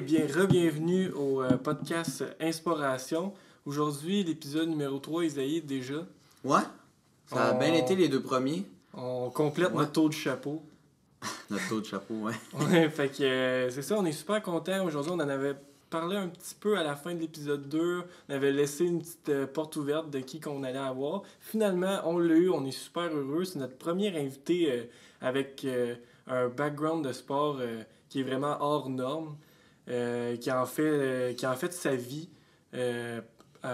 Re-bienvenue au podcast Inspiration. Aujourd'hui, l'épisode numéro 3, Isaïe, déjà. Ouais, ça a bien été les deux premiers. On complète notre tour de chapeau. Notre tour de chapeau, ouais. Ouais, fait que c'est ça, on est super contents. Aujourd'hui, on en avait parlé un petit peu à la fin de l'épisode 2. On avait laissé une petite porte ouverte de qui qu'on allait avoir. Finalement, on l'a eu, on est super heureux. C'est notre premier invité avec un background de sport qui est vraiment hors norme. Qui a en fait sa vie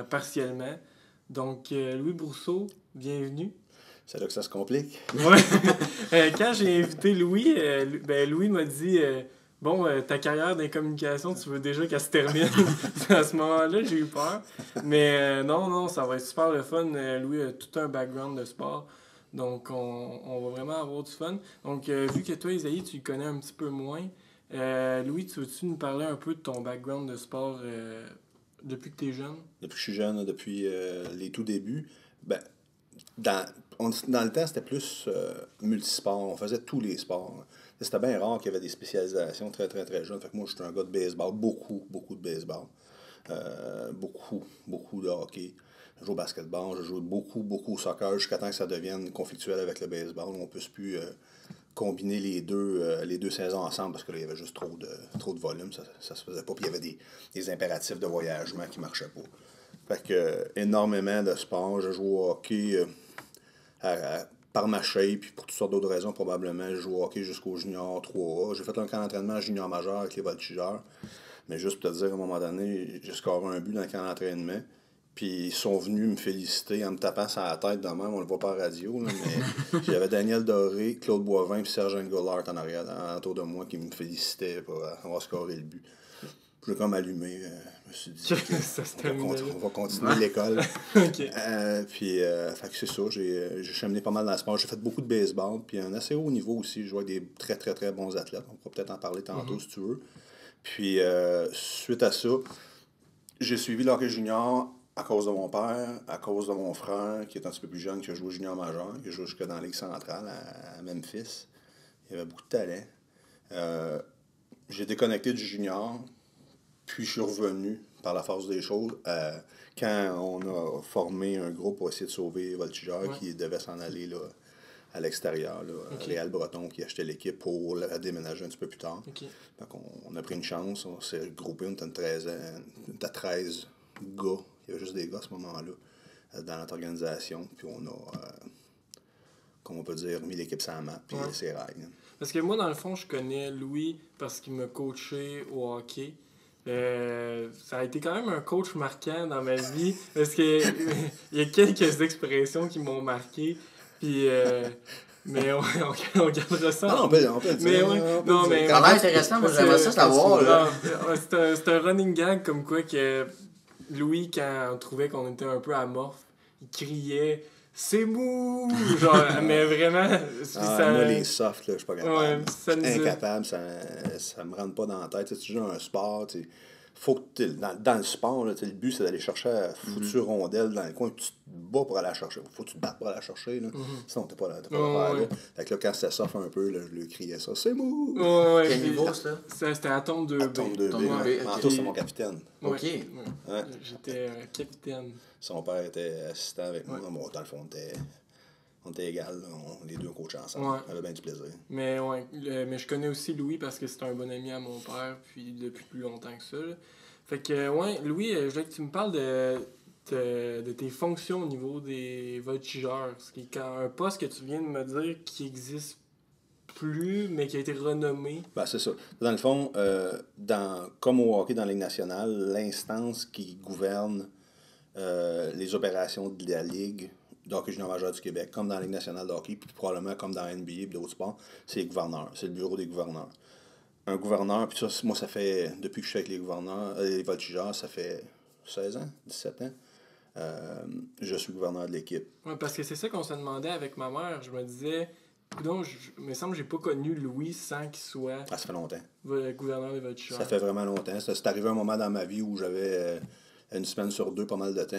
partiellement. Donc, Louis Brousseau, bienvenue. C'est là que ça se complique. Ouais. Quand j'ai invité Louis, Louis m'a dit ta carrière dans les communications, tu veux déjà qu'elle se termine. À ce moment-là, j'ai eu peur. Mais non, ça va être super le fun. Louis a tout un background de sport. Donc, on va vraiment avoir du fun. Donc, vu que toi, Isaïe, tu le connais un petit peu moins, Louis, tu veux-tu nous parler un peu de ton background de sport depuis que tu es jeune? Depuis que je suis jeune, depuis les tout débuts, dans le temps, c'était plus multisport. On faisait tous les sports. C'était bien rare qu'il y avait des spécialisations très, très, très jeunes. Fait que moi, j'étais un gars de baseball. Beaucoup de baseball. Beaucoup de hockey. Je joue au basketball. Je joue beaucoup au soccer jusqu'à temps que ça devienne conflictuel avec le baseball. On ne peut plus combiner les deux saisons ensemble parce que là, il y avait juste trop de volume. Ça se faisait pas. Puis il y avait des impératifs de voyagement qui ne marchaient pas. Fait que énormément de sports. Je joue au hockey par ma shape, puis pour toutes sortes d'autres raisons, probablement. Je joue au hockey jusqu'au junior 3A. J'ai fait un camp d'entraînement junior majeur avec les voltigeurs. Mais juste pour te dire, à un moment donné, j'ai scoré un but dans le camp d'entraînement. Puis ils sont venus me féliciter en me tapant sur la tête de même. On le voit pas à la radio, là, mais j'avais Daniel Doré, Claude Boivin et Serge Engelhardt en arrière, autour de moi, qui me félicitaient pour avoir scoré le but. J'ai comme allumé. Je me suis dit on va continuer l'école. Okay. Fait que c'est ça. J'ai cheminé pas mal dans le sport. J'ai fait beaucoup de baseball. Puis un assez haut niveau aussi. Je jouais avec des très, très, très bons athlètes. On pourra peut-être en parler tantôt si tu veux. Puis suite à ça, j'ai suivi l'hockey junior à cause de mon père, à cause de mon frère, qui est un petit peu plus jeune, qui a joué junior majeur, qui a joué jusque dans la Ligue centrale à Memphis. Il avait beaucoup de talent. J'ai déconnecté du junior. Puis je suis revenu par la force des choses quand on a formé un groupe pour essayer de sauver Voltigeur qui devait s'en aller là, à l'extérieur. Okay. Réal Breton qui achetait l'équipe pour la déménager un petit peu plus tard. Okay. Donc on a pris une chance, on s'est regroupé, on était 13 gars. Il y avait juste des gars à ce moment-là dans notre organisation. Puis on a, comme on peut dire, mis l'équipe sur la map. Puis c'est rail. Parce que moi, dans le fond, je connais Louis parce qu'il m'a coaché au hockey. Ça a été quand même un coach marquant dans ma vie parce que il y a quelques expressions qui m'ont marqué puis mais on gardera ça. Non, on peut mais c'est quand même intéressant, moi j'aimerais ça savoir. C'est un running gag comme quoi que Louis, quand on trouvait qu'on était un peu amorphe, il criait c'est mou! Genre, mais vraiment. Moi, les softs, là, je suis pas capable. Ouais, je suis incapable, ça me rentre pas dans la tête. Tu joues un sport, faut que dans le sport, là, le but, c'est d'aller chercher la foutue rondelle dans le coin, tu te bats pour aller la chercher. Faut que tu te battes pour aller la chercher. Là. Sinon, t'es pas là. Fait que là, quand c'était soft un peu, là, je lui criais ça. C'est mou! Quel niveau, ça? C'était à tombe 2B. À tombe 2B. Manteau, c'est mon capitaine. OK. Ouais. J'étais capitaine. Son père était assistant avec moi. Bon, dans le fond, on était égal. Les deux coachés ensemble. On avait bien du plaisir. Mais mais je connais aussi Louis parce que c'est un bon ami à mon père puis depuis plus longtemps que ça. Là. Fait que, Louis, je voulais que tu me parles de tes fonctions au niveau des voltigeurs. C'est un poste que tu viens de me dire qui existe plus, mais qui a été renommé. C'est ça. Dans le fond, comme au hockey dans la Ligue nationale, l'instance qui gouverne les opérations de la Ligue d'hockey junior majeur du Québec, comme dans la Ligue nationale de hockey, puis probablement comme dans la NBA et d'autres sports, c'est les gouverneurs. C'est le bureau des gouverneurs. Un gouverneur, puis ça, moi, ça fait, depuis que je suis avec les gouverneurs, les voltigeurs, ça fait 16 ans, 17 ans. Je suis gouverneur de l'équipe. Oui, parce que c'est ça qu'on se demandait avec ma mère. Je me disais, donc, il me semble que j'ai pas connu Louis sans qu'il soit ça fait longtemps. Gouverneur des voltigeurs. Ça fait vraiment longtemps. C'est arrivé un moment dans ma vie où j'avais une semaine sur deux, pas mal de temps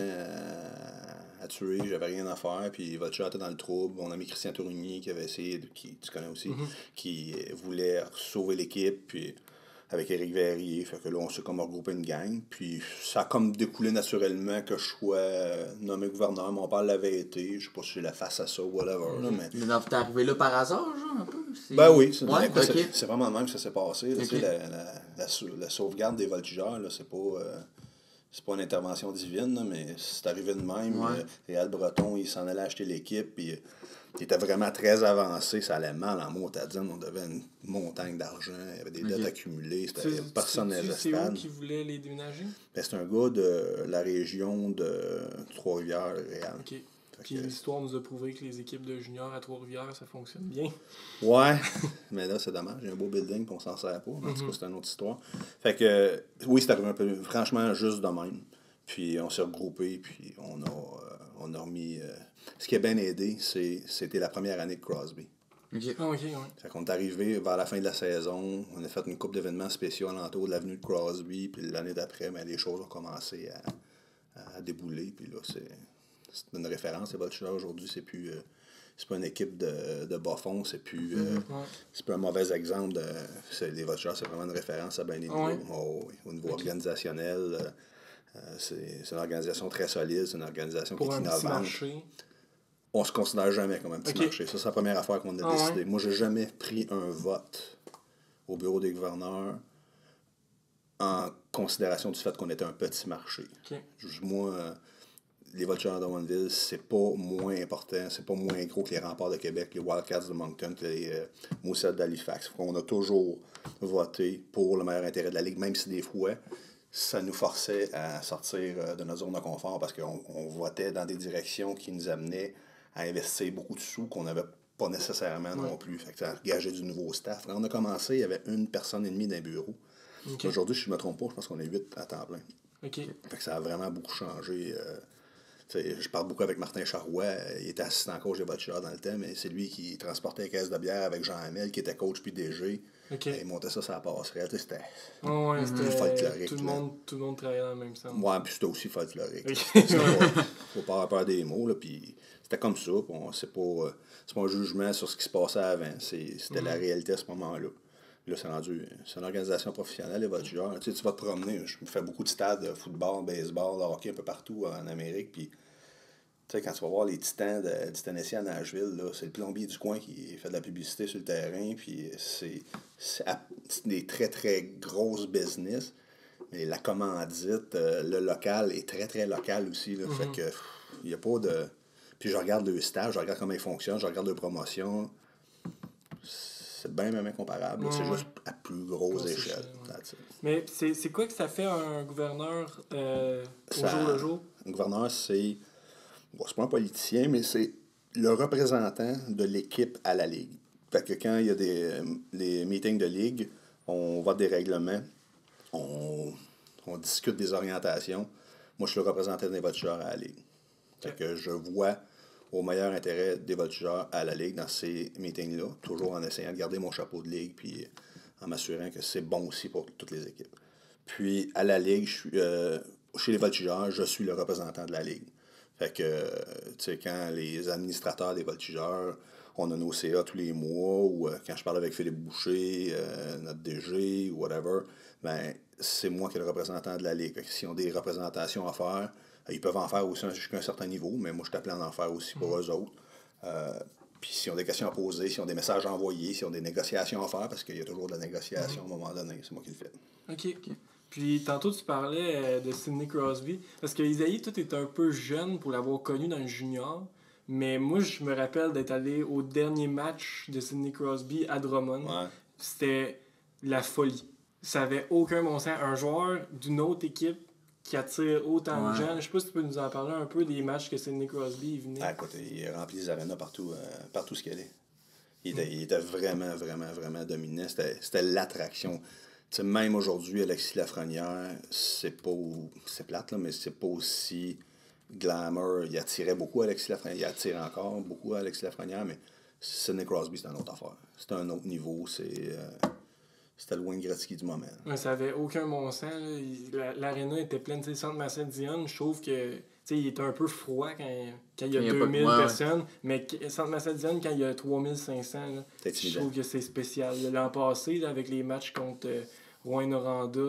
à tuer, j'avais rien à faire, puis Voltigeur était dans le trouble. Mon ami Christian Tourigny qui avait essayé, qui tu connais aussi, qui voulait sauver l'équipe, puis avec Éric Verrier. Fait que là, on s'est comme regroupé une gang. Puis ça a comme découlé naturellement que je sois nommé gouverneur. Mon père l'avait été. Je sais pas si j'ai la face à ça ou whatever. Là, mais t'es arrivé là par hasard, genre, un peu? Ben oui, c'est okay. vraiment le même que ça s'est passé. Là, Okay. La sauvegarde des voltigeurs, là, c'est pas une intervention divine, là, mais c'est arrivé de même. Réal Breton, il s'en allait acheter l'équipe. Puis il était vraiment très avancé. Ça allait mal en Montadine. On devait une montagne d'argent. Il y avait des dettes accumulées. Personne n'avait stade. C'est où qui voulait les déménager? Ben, c'est un gars de la région de Trois-Rivières, Réal. Okay. Puis l'histoire nous a prouvé que les équipes de juniors à Trois-Rivières, ça fonctionne bien. Ouais, mais là, c'est dommage. Il y a un beau building, puis on s'en sert pas. En tout cas, c'est une autre histoire. Fait que, oui, c'est arrivé un peu, franchement, juste de même. Puis on s'est regroupés, puis on a remis... ce qui a bien aidé, c'était la première année de Crosby. Okay. Ah, OK, ouais. Fait qu'on est arrivé vers la fin de la saison. On a fait une couple d'événements spéciaux alentour de l'avenue de Crosby. Puis l'année d'après, les choses ont commencé à débouler. Puis là, c'est une référence. Les Voltigeurs, aujourd'hui, c'est plus... c'est pas une équipe de bas-fond, c'est plus un mauvais exemple. Les Voltigeurs, c'est vraiment une référence à bien des niveaux. Au niveau organisationnel, c'est une organisation très solide, c'est une organisation qui est innovante. On se considère jamais comme un petit marché. Ça, c'est la première affaire qu'on a décidé. Moi, j'ai jamais pris un vote au bureau des gouverneurs en considération du fait qu'on était un petit marché. Moi, les Voltigeurs de Drummondville, c'est pas moins important, c'est pas moins gros que les Remparts de Québec, les Wildcats de Moncton, que les Moussets d'Halifax. On a toujours voté pour le meilleur intérêt de la Ligue, même si des fois, ça nous forçait à sortir de notre zone de confort parce qu'on votait dans des directions qui nous amenaient à investir beaucoup de sous qu'on n'avait pas nécessairement non plus. Fait que ça a engagé du nouveau staff. Quand on a commencé, il y avait 1 personne et demie dans le bureau. Aujourd'hui, si je ne me trompe pas, je pense qu'on est 8 à temps plein. Fait que ça a vraiment beaucoup changé. Je parle beaucoup avec Martin Charrois. Il était assistant coach des Voltigeurs dans le temps, mais c'est lui qui transportait les caisses de bière avec Jean Hamel, qui était coach puis DG. Il montait ça sur la passerelle. C'était folklorique. Tout le monde travaillait dans le même sens. Ouais, puis c'était aussi folklorique. Faut pas avoir peur des mots. Là, puis c'était comme ça. C'est pas un jugement sur ce qui se passait avant. C'était la réalité à ce moment-là. Là, c'est une organisation professionnelle, les Voltigeurs. Tu vas te promener. Je me fais beaucoup de stades de football, baseball, de hockey un peu partout en Amérique. Puis, quand tu vas voir les Titans du Tennessee à Nashville, là, c'est le plombier du coin qui fait de la publicité sur le terrain. Puis, c'est des très, très grosses business. Mais la commandite, le local est très, très local aussi. Là, Fait que, il n'y a pas de... Puis, je regarde le stage, je regarde comment ils fonctionnent, je regarde leur promotion. C'est bien même incomparable. C'est juste à plus grosse échelle. Mais c'est quoi que ça fait un gouverneur au jour le jour? Un gouverneur, c'est pas un politicien, mais c'est le représentant de l'équipe à la Ligue. Fait que quand il y a des meetings de Ligue, on vote des règlements, on discute des orientations. Moi, je suis le représentant des Voltigeurs à la Ligue. Fait que je vois au meilleur intérêt des Voltigeurs à la Ligue dans ces meetings-là, toujours en essayant de garder mon chapeau de Ligue puis en m'assurant que c'est bon aussi pour toutes les équipes. Puis, à la Ligue, chez les Voltigeurs, je suis le représentant de la Ligue. Fait que, tu sais, quand les administrateurs des Voltigeurs, on a nos CA tous les mois, ou quand je parle avec Philippe Boucher, notre DG, ou whatever, ben c'est moi qui est le représentant de la Ligue. Fait que s'ils ont des représentations à faire, ils peuvent en faire aussi jusqu'à un certain niveau, mais moi, je t'appelle à en faire aussi pour eux autres. Puis s'ils ont des questions à poser, s'ils ont des messages à envoyer, s'ils ont des négociations à faire, parce qu'il y a toujours de la négociation à un moment donné, c'est moi qui le fais. OK. Puis tantôt, tu parlais de Sidney Crosby, parce que Isaïe, toi, t'es un peu jeune pour l'avoir connu dans le junior, mais moi, je me rappelle d'être allé au dernier match de Sidney Crosby à Drummond. Ouais. C'était la folie. Ça avait aucun bon sens. Un joueur d'une autre équipe qui attire autant de gens. Je sais pas si tu peux nous en parler un peu des matchs que Sidney Crosby venait. Ah, écoute, il remplit les arénas partout ce qu'il allait. Il était vraiment, vraiment, vraiment dominant. C'était l'attraction. T'sais, même aujourd'hui, Alexis Lafrenière, c'est plate, là, mais c'est pas aussi glamour. Il attirait beaucoup Alexis Lafrenière. Il attire encore beaucoup Alexis Lafrenière, mais Sidney Crosby, c'est une autre affaire. C'est un autre niveau. C'était le Wayne Gretzky du moment. Ouais, ça avait aucun bon sens. L'aréna était pleine. Centre Marcel Dionne, je trouve que il était un peu froid quand il y a 2000 personnes. Mais Centre Marcel Dionne, quand il y a 3500, là, je trouve que c'est spécial. L'an passé, là, avec les matchs contre Rouen-Noranda,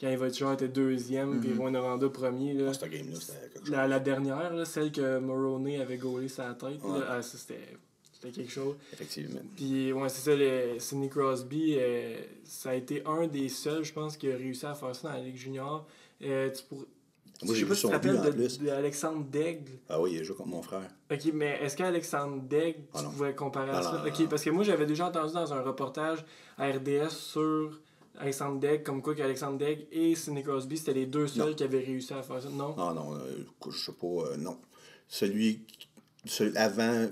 quand les Voltigeurs étaient deuxième, puis Rouen-Noranda premier. Là. Cette game-là, c'était quelque chose. La dernière, là, celle que Moroney avait gaulé sa tête, Ouais. là, ça c'était quelque chose. Effectivement. Puis, ouais, c'est ça, Sidney Crosby, ça a été un des seuls, je pense, qui a réussi à faire ça dans la Ligue junior. Moi, Je j'ai sais vu pas si tu son te rappelles but en plus. d'Alexandre Daigle. Ah oui, il joue contre mon frère. Ok, mais est-ce qu'Alexandre Daigle, Ah tu non. pouvais comparer à Non, ça? non, Ok, non. parce que moi, j'avais déjà entendu dans un reportage à RDS sur Alexandre Daigle, comme quoi qu'Alexandre Daigle et Sidney Crosby, c'était les deux seuls qui avaient réussi à faire ça. Non? Non, je sais pas, non. Celui avant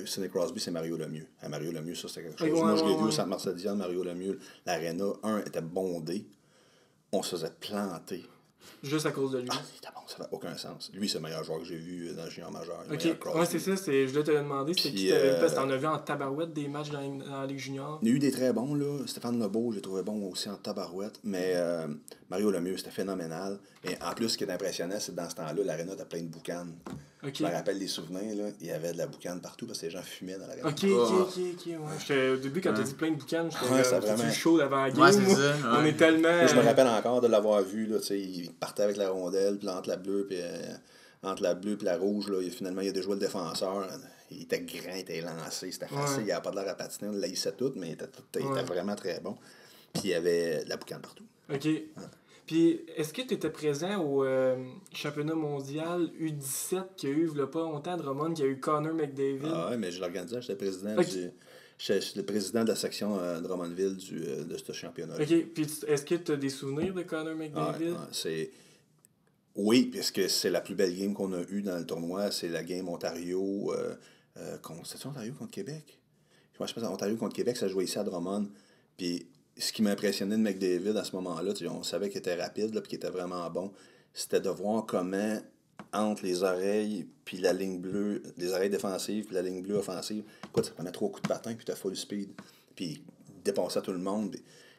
Sidney Crosby, c'est Mario Lemieux. À Mario Lemieux, ça, c'était quelque chose. Ouais, Moi, je l'ai ouais, vu au ouais. Centre Marcel-Diane, Mario Lemieux. L'Arena, était bondé. On se faisait planter. Juste à cause de lui. Ah, c'était bon, ça n'avait aucun sens. Lui, c'est le meilleur joueur que j'ai vu dans le junior majeur. Le Ok, meilleur Crosby. ouais, c'est ça, je voulais te le demander, c'était Puis, qui t'avais vu, parce que t'en as vu en tabarouette des matchs dans la Ligue junior. Il y a eu des très bons, là. Stéphane Lebeau, je l'ai trouvé bon aussi en tabarouette. Mais Mario Lemieux, c'était phénoménal. Et en plus, ce qui est impressionnant, c'est que dans ce temps-là, l'aréna était plein de boucanes. Ok. Je me rappelle des souvenirs, là. Il y avait de la boucane partout parce que les gens fumaient dans l'aréna. Ok, ouais. Au début, quand t'as dit plein de boucanes, j'étais Ouais, c'est vraiment vraiment- chaud d'avant la game. Ouais, c'est moi. ça, On ouais. est tellement... Moi, je me rappelle encore de l'avoir vu, là, tu sais, il partait avec la rondelle, puis entre la bleue puis la rouge, là, finalement, il a déjoué le défenseur. Il était grand, il était lancé, c'était facile, Ouais. il n'avait pas de l'air à patiner, on l'haïssait tout, mais il était Ouais. vraiment très bon. Puis il y avait de la boucane partout. Ok. Puis, est-ce que tu étais présent au championnat mondial U17 qu'il y a eu il y a pas longtemps de Drummond, qu'il y a eu Connor McDavid? Ah ouais, mais je l'organisais, j'étais Ok. j'étais le président de la section Drummondville de ce championnat. Ok, puis est-ce que tu as des souvenirs de Connor McDavid? Oui, puisque c'est la plus belle game qu'on a eue dans le tournoi, c'est la game Ontario. C'est-tu Ontario contre Québec? Je sais pas, Ontario contre Québec, ça jouait ici à Drummond. Puis ce qui m'impressionnait de McDavid à ce moment-là, on savait qu'il était rapide, là, puis qu'il était vraiment bon, c'était de voir comment, entre les oreilles puis la ligne bleue, les oreilles défensives puis la ligne bleue offensive, écoute, ça prenait 3 coups de patin puis t'as full speed. Puis il dépassait tout le monde.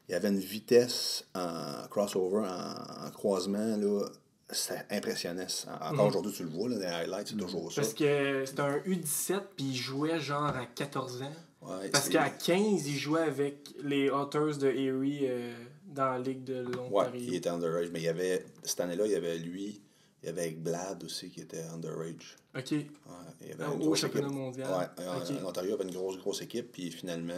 Il y avait une vitesse en crossover, en croisement, là. C'est impressionnant. Encore aujourd'hui, tu le vois, là, dans les highlights, c'est toujours ça. Parce que c'était un U17, puis il jouait genre à 14 ans. Ouais, Parce qu'à 15, il jouait avec les Otters de Erie dans la Ligue de l'Ontario. Ouais, il était underage. Mais il y avait, cette année-là, il y avait lui, il y avait Blad aussi qui était underage. Ok. Ouais, il y avait une Au grosse championnat équipe. mondial. Ouais, Ok. l'Ontario avait une grosse équipe, puis finalement,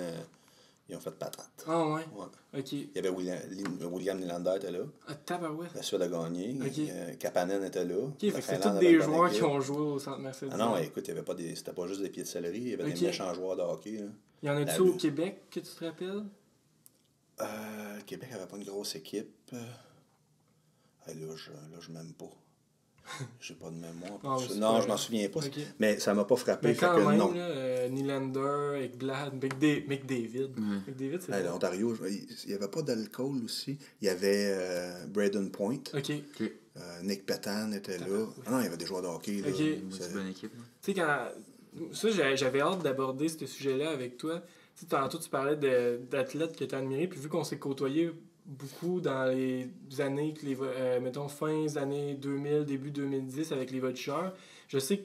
ils ont fait patate. Ah ouais? Ouais. Ok. Il y avait William Nylander était là. Ah, tabarouette. La Suède a gagné. Ok. Kapanen était là. Ok, La fait que c'est Finlande tous avait des une bonne joueurs équipe. qui ont joué au Centre Mercedes. Ah non, écoute, il y avait pas c'était pas juste des pieds de céleri, il y avait Ok. des méchants joueurs de hockey. Là. Il y en a-tu au Québec que tu te rappelles? Le Québec avait pas une grosse équipe. Là, je m'aime pas. J'ai pas de mémoire. Ah, pour ça. c'est Non, pas je m'en grave. souviens pas. Ok. Mais ça m'a pas frappé. Mais fait quand que même, non. là, Nylander, avec Blad, McDavid. McDavid, c'est Hey, bon. L'Ontario, il n'y avait pas d'alcool aussi. Il y avait Braden Point. Ok. Tu Nick Petan était là. Ah non, il y avait des joueurs de hockey. Là. Ok. Une bonne équipe. Là. sais, quand. Ça, j'avais hâte d'aborder ce sujet-là avec toi. Tu sais, tantôt, tu parlais d'athlètes que tu as admirés, puis vu qu'on s'est côtoyés beaucoup dans les années, mettons, fin des années 2000, début 2010 avec les Voltigeurs, je sais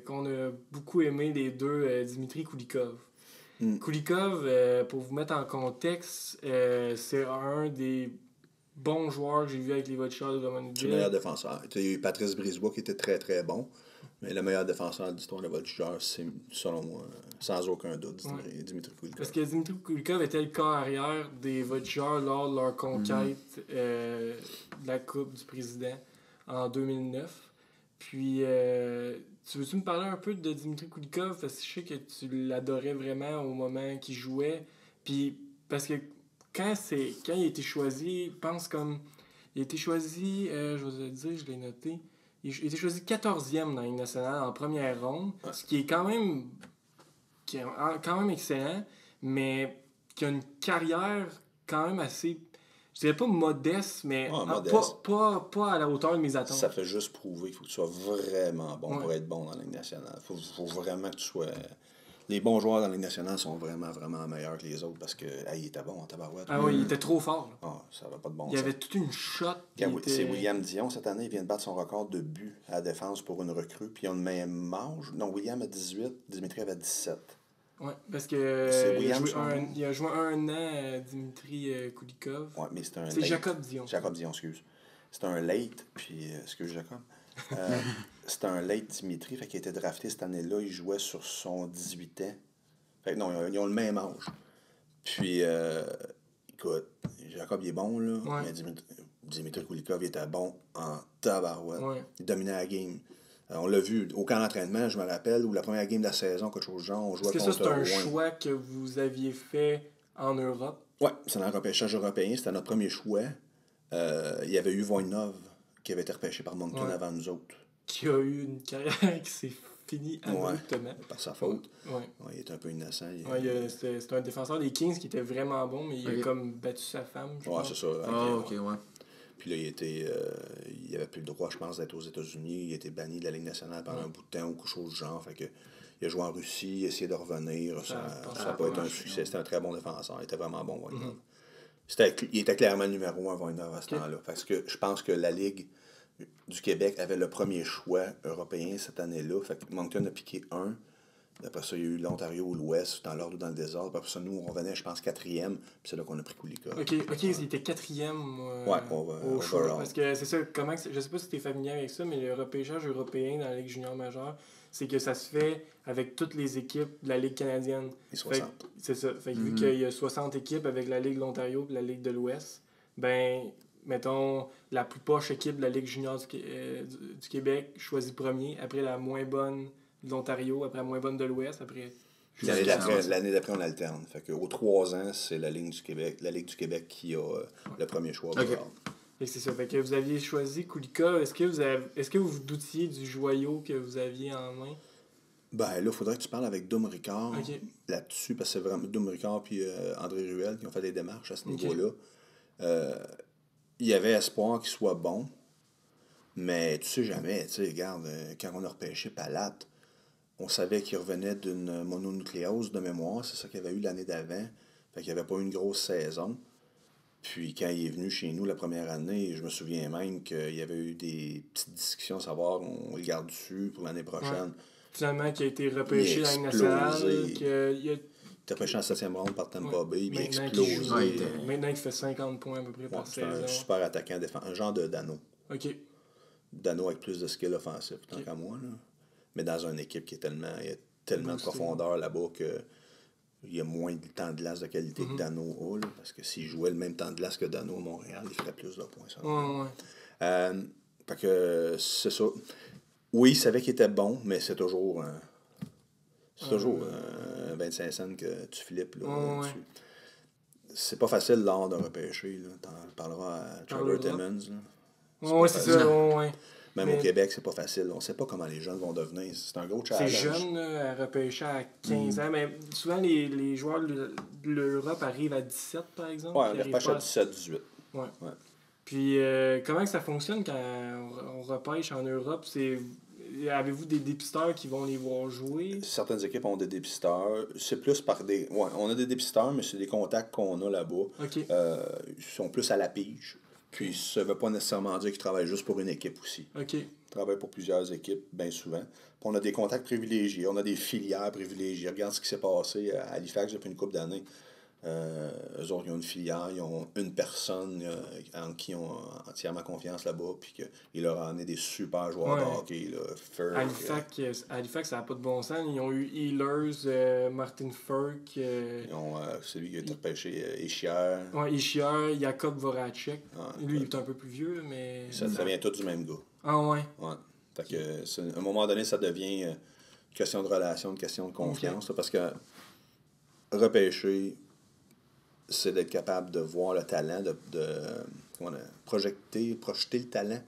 qu'on a beaucoup aimé les deux Dimitri Kulikov. Kulikov, pour vous mettre en contexte, c'est un des bons joueurs que j'ai vu avec les Voltigeurs de Drummondville. C'est le meilleur défenseur. Il y a eu Patrice Brisebois qui était très très bon, mais le meilleur défenseur de l'histoire de Voltigeurs, c'est selon moi, sans aucun doute, Dimitri Kulikov. Parce que Dimitri Kulikov était le corps arrière des Voltigeurs lors de leur conquête de la Coupe du Président en 2009. Puis, tu veux-tu me parler un peu de Dimitri Kulikov? Parce que je sais que tu l'adorais vraiment au moment qu'il jouait. Puis, parce que quand il a été choisi, pense comme... Il a été choisi, je vais vous le dire, je l'ai noté. Il a été choisi 14e dans la Ligue nationale en première ronde, ce qui est quand même excellent, mais qui a une carrière quand même assez... Je dirais pas modeste, mais modeste. Pas à la hauteur de mes attentes. Ça fait juste prouver qu'il faut que tu sois vraiment bon pour être bon dans la Ligue nationale. Faut vraiment que tu sois... Les bons joueurs dans la Ligue nationale sont vraiment, vraiment meilleurs que les autres parce que il était bon en tabarouette. Ah oui, il était trop fort. Ça n'avait pas de bon sens. Il y avait toute une shot. C'est William Dion cette année, il vient de battre son record de buts à la défense pour une recrue. Puis ils ont le même âge. Non, William a 18, Dimitri avait 17. Ouais, parce que C'est il a William, joué son nom? il a joué un an, Dimitri Kulikov. Ouais, mais c'est un C'est late. Jacob Dion. Jacob Dion, excuse. C'est un late, puis excuse Jacob. Euh, c'est un late Dimitri, fait qu'il a été drafté cette année-là. Il jouait sur son 18 ans. Fait que non, ils ont le même âge. Puis, écoute, Jacob, il est bon, là. Ouais. Mais Dimitri Kulikov, il était bon en tabarouette. Ouais. Il dominait la game. On l'a vu au camp d'entraînement, je me rappelle, ou la première game de la saison, quelque chose de genre, on jouait Est-ce que contre ça, c'est un Rouen. choix que vous aviez fait en Europe? Ouais, c'est dans le repêchage européen, c'était notre premier choix. Il y avait eu Voinov qui avait été repêché par Moncton Ouais. avant nous autres. Qui a eu une carrière qui s'est finie abruptement. Par sa faute. Ouais. Ouais, il était un peu innocent. C'était un défenseur des Kings qui était vraiment bon, mais il a comme battu sa femme. Je Ouais, pense. c'est ça. Ah, ok, ouais. Puis là, il avait plus le droit, je pense, d'être aux États-Unis. Il était banni de la Ligue nationale pendant un bout de temps ou quelque chose du genre. Fait que, il a joué en Russie, il a essayé de revenir. Ça n'a pas été un succès. C'était un très bon défenseur. Il était vraiment bon, Voinov. Il était clairement le numéro 1, Voinov, à ce temps-là. Parce que je pense que la Ligue du Québec avait le premier choix européen cette année-là. Fait que Moncton a piqué un. Après ça, il y a eu l'Ontario ou l'Ouest, dans l'ordre ou dans le désordre. Puis après ça, nous, on revenait, je pense, 4e. Puis c'est là qu'on a pris Kulikov. Ok, il était 4e au choix. overall. Parce que c'est ça, je sais pas si tu es familier avec ça, mais le repêchage européen dans la Ligue junior majeure, c'est que ça se fait avec toutes les équipes de la Ligue canadienne. Les 60. C'est ça. Fait que vu qu'il y a 60 équipes avec la Ligue de l'Ontario et la Ligue de l'Ouest, ben, mettons, la plus poche équipe de la Ligue junior du Québec choisit premier, après la moins bonne de l'Ontario, après la moins bonne de l'Ouest, après... Puis l'année d'après, on alterne. Fait qu'aux 3 ans, c'est la Ligue du Québec qui a le premier choix. Ok. overall. Fait que c'est ça. Fait que vous aviez choisi Kulikov. Est-ce que vous vous doutiez du joyau que vous aviez en main? Ben là, il faudrait que tu parles avec Dom Ricard Ok. là-dessus, parce que c'est vraiment Dom Ricard puis André Ruel qui ont fait des démarches à ce Ok. niveau-là. Il y avait espoir qu'il soit bon, mais tu sais jamais, tu sais, regarde, quand on a repêché Palate, on savait qu'il revenait d'une mononucléose de mémoire, c'est ça qu'il avait eu l'année d'avant, fait qu'il n'y avait pas eu une grosse saison. Puis quand il est venu chez nous la première année, je me souviens même qu'il y avait eu des petites discussions, savoir on le garde dessus pour l'année prochaine. Finalement, qui a été repêché dans la Ligue explosé. nationale. Il a... Il était repêché en 7e ronde par Tampa Ouais. Bay, puis il a Maintenant explosé. qu'il joue- Ouais, Maintenant, il fait 50 points à peu près Ouais, par c'est un saison. super attaquant, un genre de Dano. Ok. Dano avec plus de skill offensif, tant qu'à moi. Là. Mais dans une équipe qui est il y a tellement de Boosté. profondeur là-bas que il y a moins de temps de glace de qualité que Dano a. Là, parce que s'il jouait le même temps de glace que Dano à Montréal, il ferait plus de points. Ça. Ouais. Fait que c'est ça. Oui, il savait qu'il était bon, mais c'est toujours... c'est toujours 25 cents que tu flippes là, Ouais. dessus. C'est pas facile lors de repêcher. Tu en parleras à Trevor Timmons. là. Ouais, c'est ça. Ouais. Même Mais- au Québec, c'est pas facile. On sait pas comment les jeunes vont devenir. C'est un gros C'est challenge. jeune là, à repêcher à 15 ans, mais souvent les joueurs de l'Europe arrivent à 17 par exemple. Ouais, puis on arrivent repêche pas à 17-18. Ouais. Ouais. Puis comment que ça fonctionne quand on repêche en Europe? Avez-vous des dépisteurs qui vont les voir jouer? Certaines équipes ont des dépisteurs. C'est plus par des... Ouais, on a des dépisteurs, mais c'est des contacts qu'on a là-bas. Ok. Ils sont plus à la pige. Puis ça veut pas nécessairement dire qu'ils travaillent juste pour une équipe aussi. Ok. Ils travaillent pour plusieurs équipes, bien souvent. Puis on a des contacts privilégiés, on a des filières privilégiées. Regarde ce qui s'est passé à Halifax depuis une couple d'années. Eux autres, ils ont une filière, ils ont une personne en qui ils ont entièrement confiance là-bas, puis qu'il leur a amené des super joueurs de hockey. Là, Ferg, Halifax, ça n'a pas de bon sens. Ils ont eu Ehlers, Martin Ferk, ils ont celui qui a été repêché, Ischier. Ischier, Jakob Voracek. Ouais, Lui, il est un peu plus vieux, mais... Ça vient tout du même gars. Ah ouais. Ouais. Fait que, à un moment donné, ça devient une question de relation, une question de confiance. Là, parce que repêcher, c'est d'être capable de voir le talent, projeter le talent,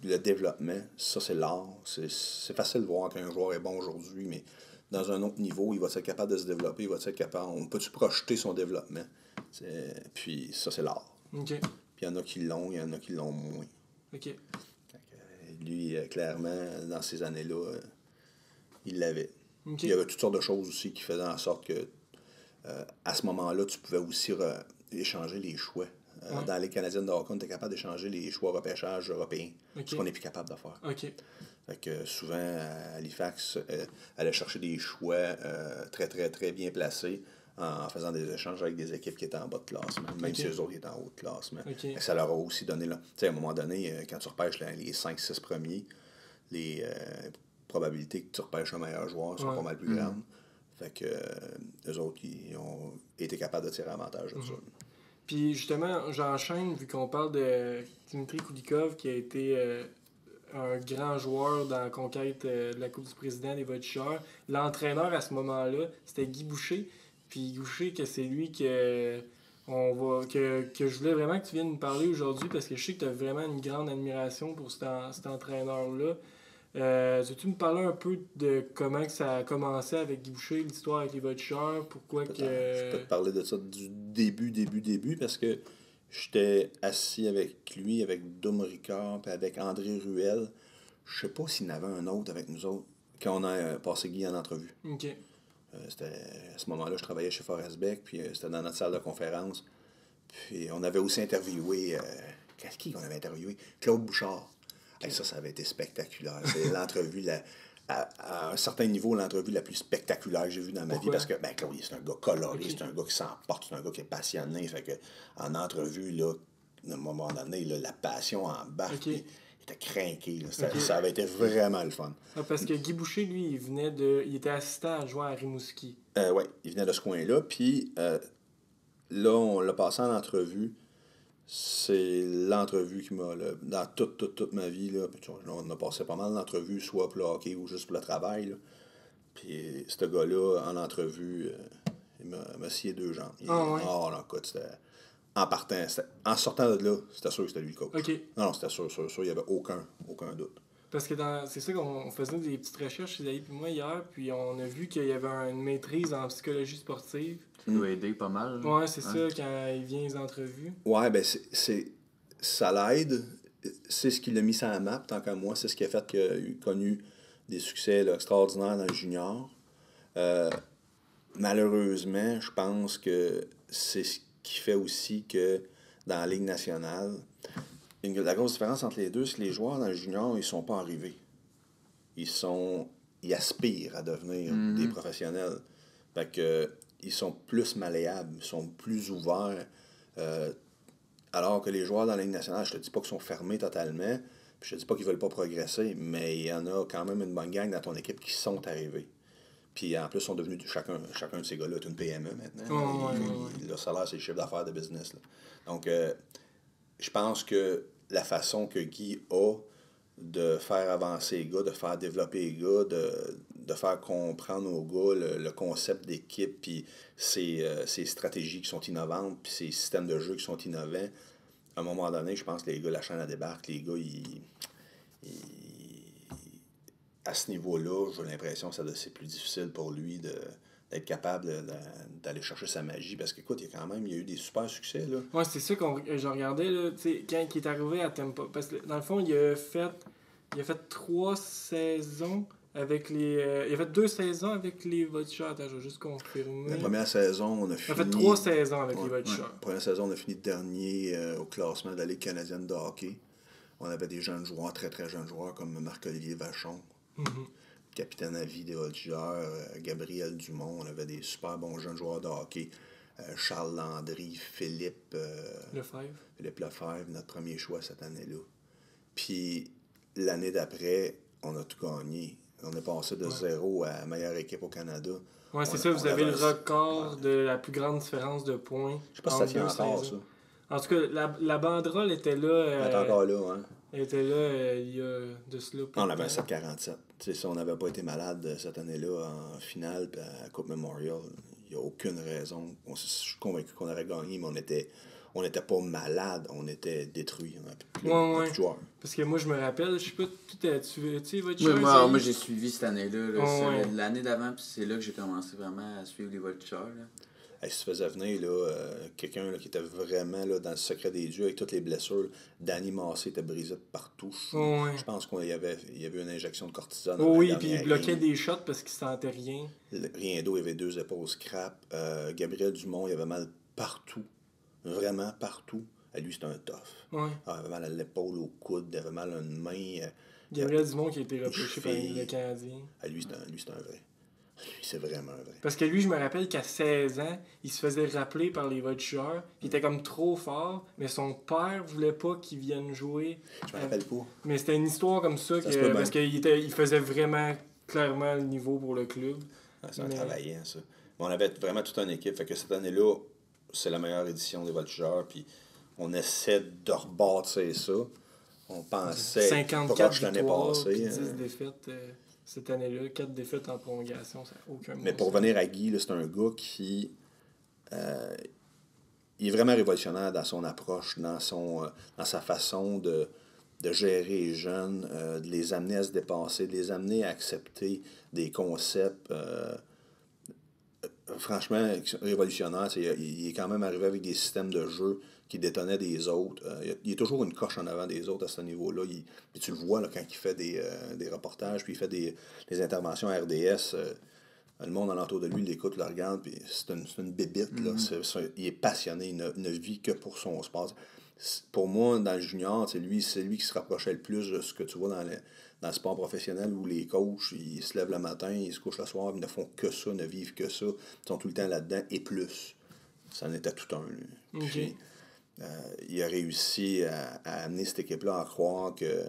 le développement. Ça, c'est l'art. C'est facile de voir qu'un joueur est bon aujourd'hui, mais dans un autre niveau, il va être capable de se développer, il va être capable. On peut-tu projeter son développement? Puis ça, c'est l'art. OK. Puis il y en a qui l'ont, il y en a qui l'ont moins. OK. Fait que, lui, clairement, dans ces années-là, il l'avait. OK. Il y avait toutes sortes de choses aussi qui faisaient en sorte que à ce moment-là, tu pouvais aussi échanger les choix Dans la Ligue canadienne de hockey, on était capable d'échanger les choix repêchage européens. Ce qu'on n'est plus capable de faire. Fait que souvent, à Halifax, allait chercher des choix très, très, très bien placés en faisant des échanges avec des équipes qui étaient en bas de classement, même si eux autres étaient en haut de classement. Ça leur a aussi donné... Tu sais, à un moment donné, quand tu repêches les 5-6 premiers, les probabilités que tu repêches un meilleur joueur sont pas mal plus grandes. Fait que eux autres, ils ont été capables de tirer avantage de ça. Puis justement, j'enchaîne, vu qu'on parle de Dmitry Kulikov, qui a été un grand joueur dans la conquête de la Coupe du Président des Voltigeurs. L'entraîneur à ce moment-là, c'était Guy Boucher. Puis Guy Boucher, que c'est lui que je voulais vraiment que tu viennes nous parler aujourd'hui, parce que je sais que tu as vraiment une grande admiration pour cet entraîneur-là. Veux-tu me parler un peu de comment que ça a commencé avec Guy Boucher, l'histoire avec les Voltigeurs, pourquoi que... Je peux te parler de ça du début, parce que j'étais assis avec lui, avec Dom Ricard, puis avec André Ruel. Je sais pas s'il y en avait un autre avec nous autres, quand on a passé Guy en entrevue. C'était, à ce moment-là, je travaillais chez Forest Beck, puis c'était dans notre salle de conférence. Puis on avait aussi interviewé... qui qu'on avait interviewé? Claude Bouchard. Et ça avait été spectaculaire. C'est l'entrevue, à un certain niveau, l'entrevue la plus spectaculaire que j'ai vue dans ma vie. Parce que, Claude, c'est un gars coloré, c'est un gars qui s'emporte, c'est un gars qui est passionné. Fait que, en entrevue, là, à un moment donné, là, la passion embarque. Il était craqué. Ça avait été vraiment le fun. Parce que Guy Boucher, lui, il était assistant adjoint à Rimouski. Oui, il venait de ce coin-là. Puis là, on l'a passé en entrevue. C'est l'entrevue qui m'a... Là, dans toute ma vie, là, on a passé pas mal d'entrevues, soit pour le hockey ou juste pour le travail. Là. Puis ce gars-là, en entrevue, il m'a scié 2 jambes. Non, écoute, c'était... En sortant de là, c'était sûr que c'était lui le coach. Non, c'était sûr. Il n'y avait aucun doute. Parce que c'est ça qu'on faisait des petites recherches, Isaïe et moi, hier, puis on a vu qu'il y avait une maîtrise en psychologie sportive. Ça doit aider pas mal. Ouais, c'est ça, quand il vient les entrevues. Ouais, ça l'aide. C'est ce qui l'a mis sur la map, tant qu'à moi. C'est ce qui a fait qu'il a connu des succès là, extraordinaires dans le junior. Malheureusement, je pense que c'est ce qui fait aussi que dans la Ligue nationale, la grosse différence entre les deux, c'est que les joueurs dans le junior, ils sont pas arrivés. Ils aspirent à devenir des professionnels. Fait que ils sont plus malléables, ils sont plus ouverts. Alors que les joueurs dans la Ligue nationale, je te dis pas qu'ils sont fermés totalement, puis je te dis pas qu'ils veulent pas progresser, mais il y en a quand même une bonne gang dans ton équipe qui sont arrivés. Puis en plus, ils sont devenus chacun de ces gars-là est une PME maintenant. Le salaire, c'est le chiffre d'affaires de business. Là. Donc, je pense que la façon que Guy a de faire avancer les gars, de faire développer les gars, de faire comprendre aux gars le concept d'équipe, puis ses stratégies qui sont innovantes, puis ses systèmes de jeu qui sont innovants. À un moment donné, je pense que les gars, la chaîne à débarque, les gars, à ce niveau-là, j'ai l'impression que c'est plus difficile pour lui d'être capable d'aller chercher sa magie. Parce qu'écoute, il y a eu des super succès. Là. Ouais, c'est ça je regardais là, quand il est arrivé à Tampa. Parce que dans le fond, il a fait 3 saisons avec les. Il a fait 2 saisons avec les Voltigeurs. Attends, je vais juste confirmer. La première saison, on a fini. Il a fait 3 saisons avec les Voltigeurs. La première saison, on a fini dernier au classement de la Ligue canadienne de hockey. On avait des jeunes joueurs, très très jeunes joueurs, comme Marc-Olivier Vachon. Capitaine à vie des Voltigeurs, Gabriel Dumont, on avait des super bons jeunes joueurs de hockey. Charles Landry, Philippe Lefebvre, notre premier choix cette année-là. Puis l'année d'après, on a tout gagné. On est passé de 0 à meilleure équipe au Canada. Ouais, c'est ça, vous avez le record de la plus grande différence de points. Je sais pas si ça tient encore, ça. En tout cas, la banderole était là. Elle est encore là, hein. Elle était là il y a de cela. On avait un 7-47. Si on n'avait pas été malade cette année-là en finale puis à Coupe Memorial, il n'y a aucune raison. Je suis convaincu qu'on aurait gagné, mais on n'était pas malade, on était détruits. On n'avait plus de joueurs. Parce que moi, je me rappelle, je sais pas, tu moi, j'ai suivi cette année-là. L'année d'avant, puis c'est là que j'ai commencé vraiment à suivre les Voltigeurs. Si tu faisais venir quelqu'un qui était vraiment dans le secret des dieux avec toutes les blessures, Danny Massé était brisé de partout. Je pense qu'il y avait une injection de cortisone. Oui, puis il bloquait des shots parce qu'il sentait rien. Rien d'eau, il y avait 2 épaules scrap. Gabriel Dumont, il avait mal partout. Vraiment partout. Lui, c'était un tough. Ouais. Il avait mal à l'épaule, au coude, il avait mal à une main. Gabriel Dumont qui a été repêché par le Canadien. Lui, c'est un vrai. Lui, c'est vraiment un vrai. Parce que lui, je me rappelle qu'à 16 ans, il se faisait rappeler par les Voltigeurs. Il était comme trop fort, mais son père voulait pas qu'il vienne jouer. Je me rappelle pas. Mais c'était une histoire comme ça, parce qu'il faisait vraiment clairement le niveau pour le club. C'est un travaillant, ça. Mais on avait vraiment toute une équipe. Fait que cette année-là, c'est la meilleure édition des Voltigeurs. Puis on essaie de rebâtir ça. On pensait 54 proche l'année victoires, passée. Puis 10 défaites cette année-là. 4 défaites en prolongation, ça n'a aucun Mais pour revenir à Guy, là, c'est un gars qui... il est vraiment révolutionnaire dans son approche, dans sa façon de gérer les jeunes, de les amener à se dépasser, de les amener à accepter des concepts franchement révolutionnaires. Il est quand même arrivé avec des systèmes de jeu qui détonnaient des autres. Il est toujours une coche en avant des autres à ce niveau-là. Puis tu le vois là, quand il fait des reportages, puis il fait des interventions à RDS. Le monde alentour de lui l'écoute, le regarde, puis c'est une bébite. Là. Il est passionné, il ne vit que pour son sport. Pour moi, dans le junior, c'est lui qui se rapprochait le plus de ce que tu vois dans le sport professionnel où les coachs, ils se lèvent le matin, ils se couchent le soir, ils ne font que ça, ne vivent que ça. Ils sont tout le temps là-dedans et plus. Ça en était tout un. Lui. Puis, il a réussi à amener cette équipe-là à croire que,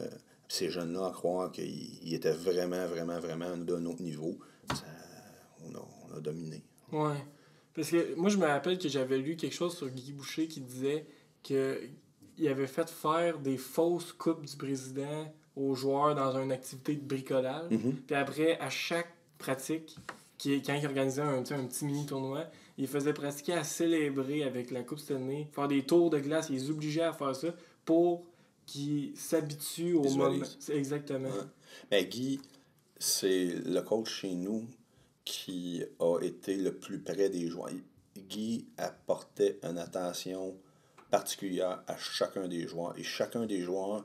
ces jeunes-là à croire qu'ils étaient vraiment, vraiment, vraiment d'un autre niveau. On a dominé. Ouais. Parce que moi, je me rappelle que j'avais lu quelque chose sur Guy Boucher qui disait qu'il avait fait faire des fausses coupes du président aux joueurs dans une activité de bricolage. Puis après, à chaque pratique, quand il organisait un petit mini-tournoi, il faisait pratiquer à célébrer avec la Coupe Stanley, faire des tours de glace, il les obligeait à faire ça pour qu'ils s'habituent au moment. Exactement. Ouais. Mais Guy, c'est le coach chez nous qui a été le plus près des joueurs. Guy apportait une attention particulière à chacun des joueurs. Et chacun des joueurs,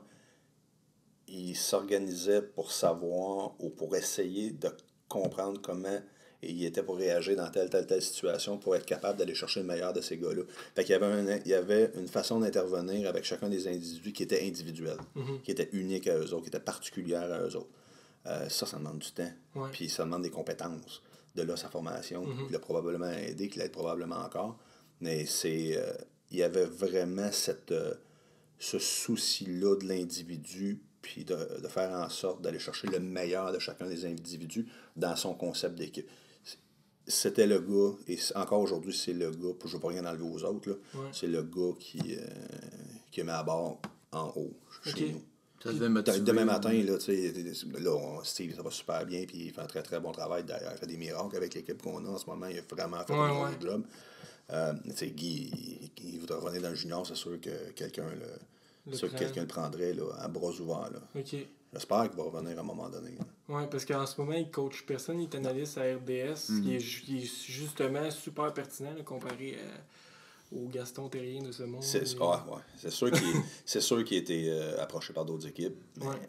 il s'organisait pour savoir ou pour essayer de comprendre comment il était pour réagir dans telle situation pour être capable d'aller chercher le meilleur de ces gars-là. Fait qu'il y avait une façon d'intervenir avec chacun des individus qui était individuelle, qui était unique à eux autres, qui était particulière à eux autres. Ça demande du temps. Ouais. Puis ça demande des compétences. De là, sa formation, il l'a probablement aidé, qu'il l'aide probablement encore. Mais il y avait vraiment ce souci-là de l'individu, puis de faire en sorte d'aller chercher le meilleur de chacun des individus dans son concept d'équipe. C'était le gars, et encore aujourd'hui, c'est le gars, je ne veux pas rien enlever aux autres, là, c'est le gars qui met à bord en haut chez nous. Demain matin, là, Steve, ça va super bien, puis il fait un très très bon travail derrière. Il fait des miracles avec l'équipe qu'on a en ce moment. Il a vraiment fait un bon job. Guy, il voudrait revenir dans le junior, c'est sûr que quelqu'un le prendrait là, à bras ouverts. Là. Okay. J'espère qu'il va revenir à un moment donné. Oui, parce qu'en ce moment, il coach personne, il est analyste à RDS, qui est justement super pertinent là, comparé au Gaston Terrien de ce monde. C'est sûr qu'il a été approché par d'autres équipes, mais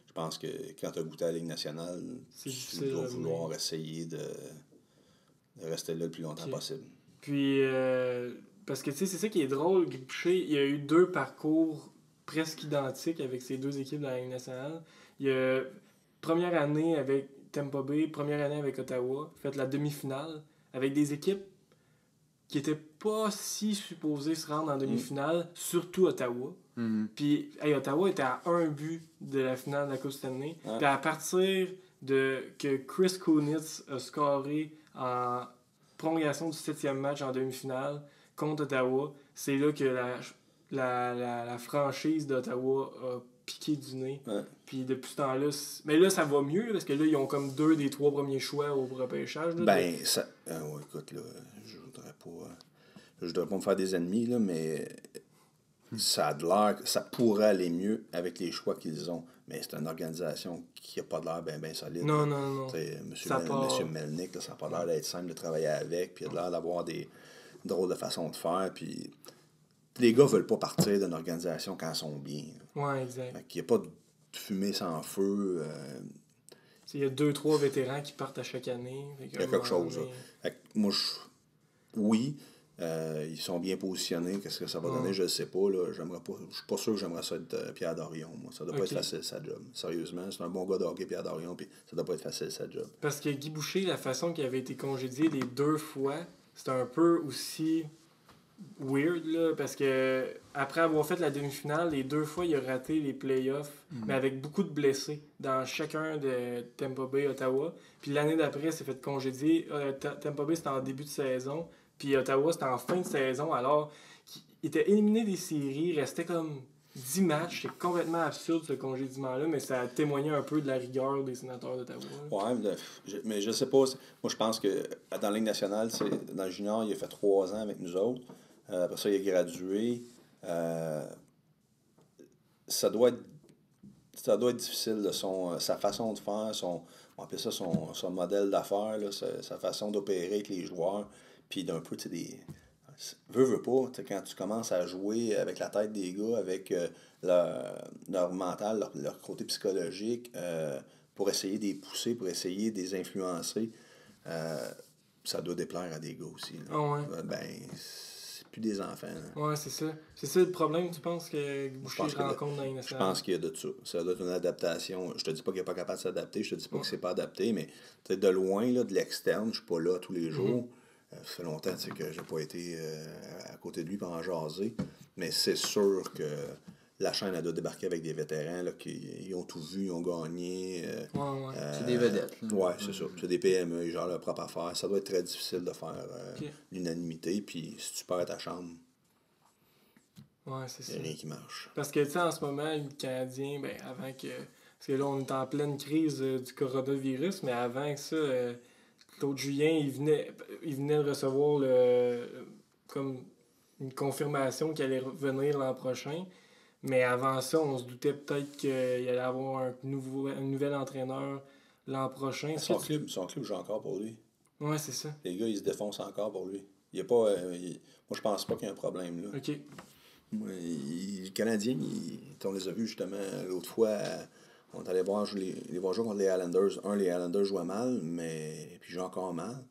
je pense que quand tu as goûté à la Ligue nationale, tu dois vouloir essayer de rester là le plus longtemps possible. Puis, parce que tu sais, c'est ça qui est drôle, Guy Boucher, il y a eu 2 parcours presque identiques avec ces 2 équipes dans la Ligue nationale. Il y a première année avec Tampa Bay, première année avec Ottawa, fait la demi-finale avec des équipes qui n'étaient pas si supposées se rendre en demi-finale, surtout Ottawa. Puis Ottawa était à 1 but de la finale de la Coupe Stanley. Puis à partir de que Chris Kunitz a scoré en prolongation du 7e match en demi-finale contre Ottawa, c'est là que la franchise d'Ottawa a piqué du nez. Puis depuis ce temps-là... Mais là, ça va mieux, parce que là, ils ont comme 2 des 3 premiers choix au repêchage. Là, écoute, là, je voudrais pas me faire des ennemis, là, mais ça a de l'air que ça pourrait aller mieux avec les choix qu'ils ont. Mais c'est une organisation qui n'a pas de l'air bien solide. Non. Monsieur Melnick, là, ça n'a pas l'air d'être simple de travailler avec, puis il a l'air d'avoir des drôles de façons de faire, puis les gars veulent pas partir d'une organisation quand ils sont bien. Ouais, exact. Fait qu'il n'y a pas de fumée sans feu. Il y a 2-3 vétérans qui partent à chaque année. Il y a quelque chose. Fait que moi, oui, Ils sont bien positionnés. Qu'est-ce que ça va donner, je ne sais pas. Là. Je ne suis pas sûr que j'aimerais ça être Pierre Dorion. Moi. Ça doit pas être facile, sa job. Sérieusement, c'est un bon gars de hockey, Pierre Dorion, puis ça doit pas être facile, sa job. Parce que Guy Boucher, la façon qu'il avait été congédié les 2 fois, c'était un peu aussi weird, là, parce que après avoir fait la demi-finale, les 2 fois, il a raté les playoffs, mais avec beaucoup de blessés dans chacun de Tampa Bay, Ottawa. Puis l'année d'après, il s'est fait congédier. Tampa Bay, c'était en début de saison, puis Ottawa, c'était en fin de saison, alors il était éliminé des séries, il restait comme 10 matchs. C'est complètement absurde, ce congédiement-là, mais ça a témoigné un peu de la rigueur des sénateurs d'Ottawa. Ouais, mais je sais pas. Moi, je pense que dans la Ligue nationale, dans le junior, il a fait 3 ans avec nous autres. Après ça, il a gradué. Ça doit être difficile, de sa façon de faire, on appelle ça son modèle d'affaires, là, sa façon d'opérer avec les joueurs. Puis d'un peu, tu sais, veux pas, quand tu commences à jouer avec la tête des gars, avec leur mental, leur côté psychologique, pour essayer de les pousser, pour essayer de les influencer, ça doit déplaire à des gars aussi. Là. Oh ouais. C'est plus des enfants. Là. Ouais, c'est ça. C'est ça le problème, tu penses, que Boucher rencontre dans les nationales? Je pense qu'il y a de ça. Ça doit être une adaptation. Je te dis pas qu'il n'est pas capable de s'adapter, je te dis pas que c'est pas adapté, mais de loin, là, de l'externe, je suis pas là tous les jours. Ça fait longtemps que j'ai pas été à côté de lui pour en jaser. Mais c'est sûr que la chaîne, elle doit débarquer avec des vétérans là, qui ont tout vu, ils ont gagné. C'est des vedettes. Ouais, c'est ça. C'est des PME, ils gèrent leur propre affaire. Ça doit être très difficile de faire l'unanimité. Puis si tu perds ta chambre, c'est il n'y a rien qui marche. Parce que, tu sais, en ce moment, le Canadien, ben, avant que. Parce que là, on est en pleine crise du coronavirus, mais avant que ça. Claude Julien, il venait de recevoir comme une confirmation qu'il allait revenir l'an prochain. Mais avant ça, on se doutait peut-être qu'il allait avoir un nouvel entraîneur l'an prochain. Son club joue encore pour lui. Ouais, c'est ça. Les gars, ils se défoncent encore pour lui. Il y a pas, moi, je pense pas qu'il y a un problème. Là. OK. Les Canadiens, on les a vus justement l'autre fois. On est allé voir jouer contre les Islanders. Les Islanders jouaient mal, puis jouent encore mal.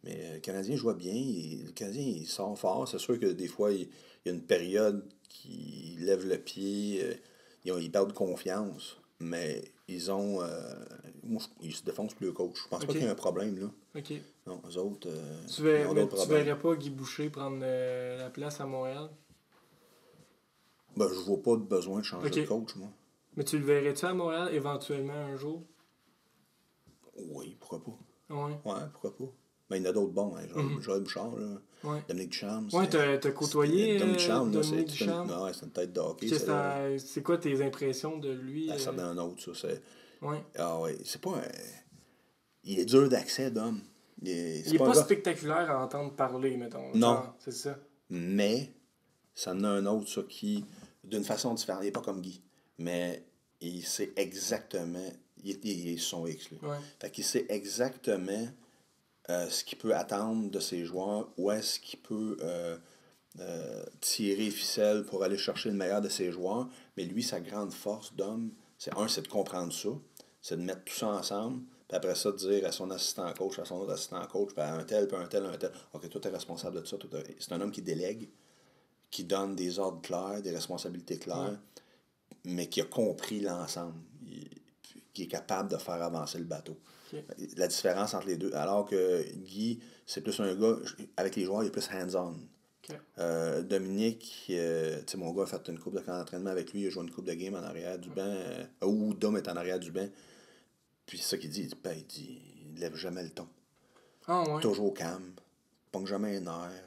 Mais le Canadien jouait bien. Le Canadien, il sort fort. C'est sûr que des fois, il y a une période qui lève le pied. Ils perdent confiance. Mais ils ont... ils se défoncent plus le coach. Je pense pas qu'il y ait un problème, là. OK. Non, eux autres, tu verrais pas Guy Boucher prendre la place à Montréal? Ben, je vois pas de besoin de changer de coach, moi. Mais tu le verrais-tu à Montréal éventuellement un jour? Oui, pourquoi pas. Ouais. Ouais, pourquoi pas. Mais il y en a d'autres bons, hein. Joël Bouchard, là. Ouais. Dominique Ducharme. Ouais, t'as côtoyé Dominique Ducharme, là, Dominique Ducharme. c'est une tête de hockey. C'est quoi tes impressions de lui? Ça donne un autre, ça. Ouais. Ah ouais, c'est pas il est dur d'accès, Dom. Il est pas spectaculaire à entendre parler, mettons. Non. Genre, c'est ça. Mais, ça en a un autre, ça, qui, d'une façon différente, il n'est pas comme Guy. Mais il sait exactement... Il est son X, lui. Ouais. Fait qu'il sait exactement ce qu'il peut attendre de ses joueurs, où est-ce qu'il peut tirer ficelle pour aller chercher le meilleur de ses joueurs. Mais lui, sa grande force d'homme, c'est de comprendre ça, c'est de mettre tout ça ensemble, puis après ça, de dire à son assistant coach, à son autre assistant coach, puis à un tel, OK, toi, t'es responsable de ça. C'est un homme qui délègue, qui donne des ordres clairs, des responsabilités claires, mais qui a compris l'ensemble, qui est capable de faire avancer le bateau. Okay. La différence entre les deux, alors que Guy, c'est plus un gars, avec les joueurs, il est plus hands-on. Okay. Dominique, tu sais, mon gars a fait une coupe de camp d'entraînement avec lui, il a joué une coupe de game en arrière du banc, où Dom est en arrière du banc. Puis c'est ça qu'il dit, il lève jamais le ton. Ah ouais. Toujours calme, pogne jamais un air.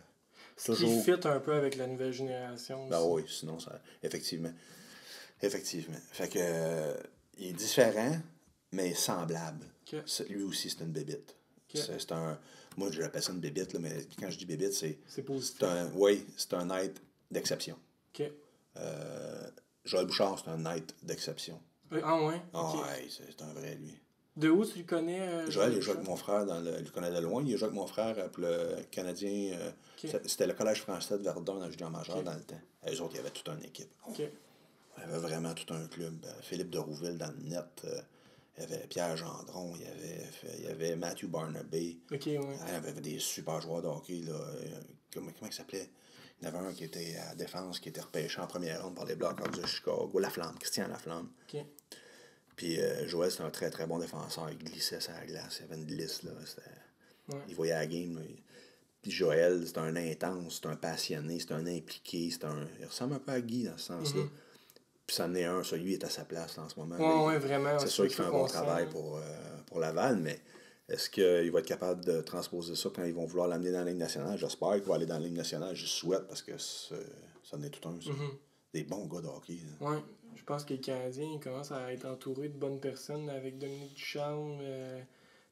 Ce qui fit un peu avec la nouvelle génération. Ben oui, sinon, ça... Effectivement. Fait que il est différent, mais semblable. Okay. Lui aussi, c'est une bébite. Okay. C'est un... Moi, je l'appelle ça une bébite, là, mais quand je dis bébite, c'est... C'est positif. C'est un être d'exception. OK. Joël Bouchard, c'est un être d'exception. Ah ouais? Ah okay. ouais, c'est un vrai, lui. De où tu le connais? Joël, il joue avec mon frère, il le connaît de loin. Il joue avec mon frère pour le Canadien. C'était le Collège français de Verdun dans le junior majeur dans le temps. Eux autres, il y avait toute une équipe. Okay. Il y avait vraiment tout un club. Philippe de Rouville dans le net. Il y avait Pierre Gendron, il y avait Matthew Barnaby. OK, ouais. Il y avait des super joueurs de hockey. Là. Comment il s'appelait? Il y en avait un qui était à la défense, qui était repêché en première ronde par les Blackhawks de Chicago. Laflamme, Christian Laflamme. OK. Puis Joël, c'était un très très bon défenseur. Il glissait sur la glace. Il avait une glisse. Là. Il voyait la game. Là. Puis Joël, c'est un intense, c'est un passionné, c'est un impliqué. Il ressemble un peu à Guy dans ce sens-là. Puis ça en est un, ça, lui, est à sa place là, en ce moment. Oui, vraiment. C'est sûr qu'il fait un bon travail pour Laval, mais est-ce qu'il va être capable de transposer ça quand ils vont vouloir l'amener dans la Ligue nationale? J'espère qu'il va aller dans la Ligue nationale. Je souhaite parce que ça en est tout un, ça. Des bons gars de hockey. Oui, je pense que les Canadiens commencent à être entourés de bonnes personnes avec Dominique Ducharme,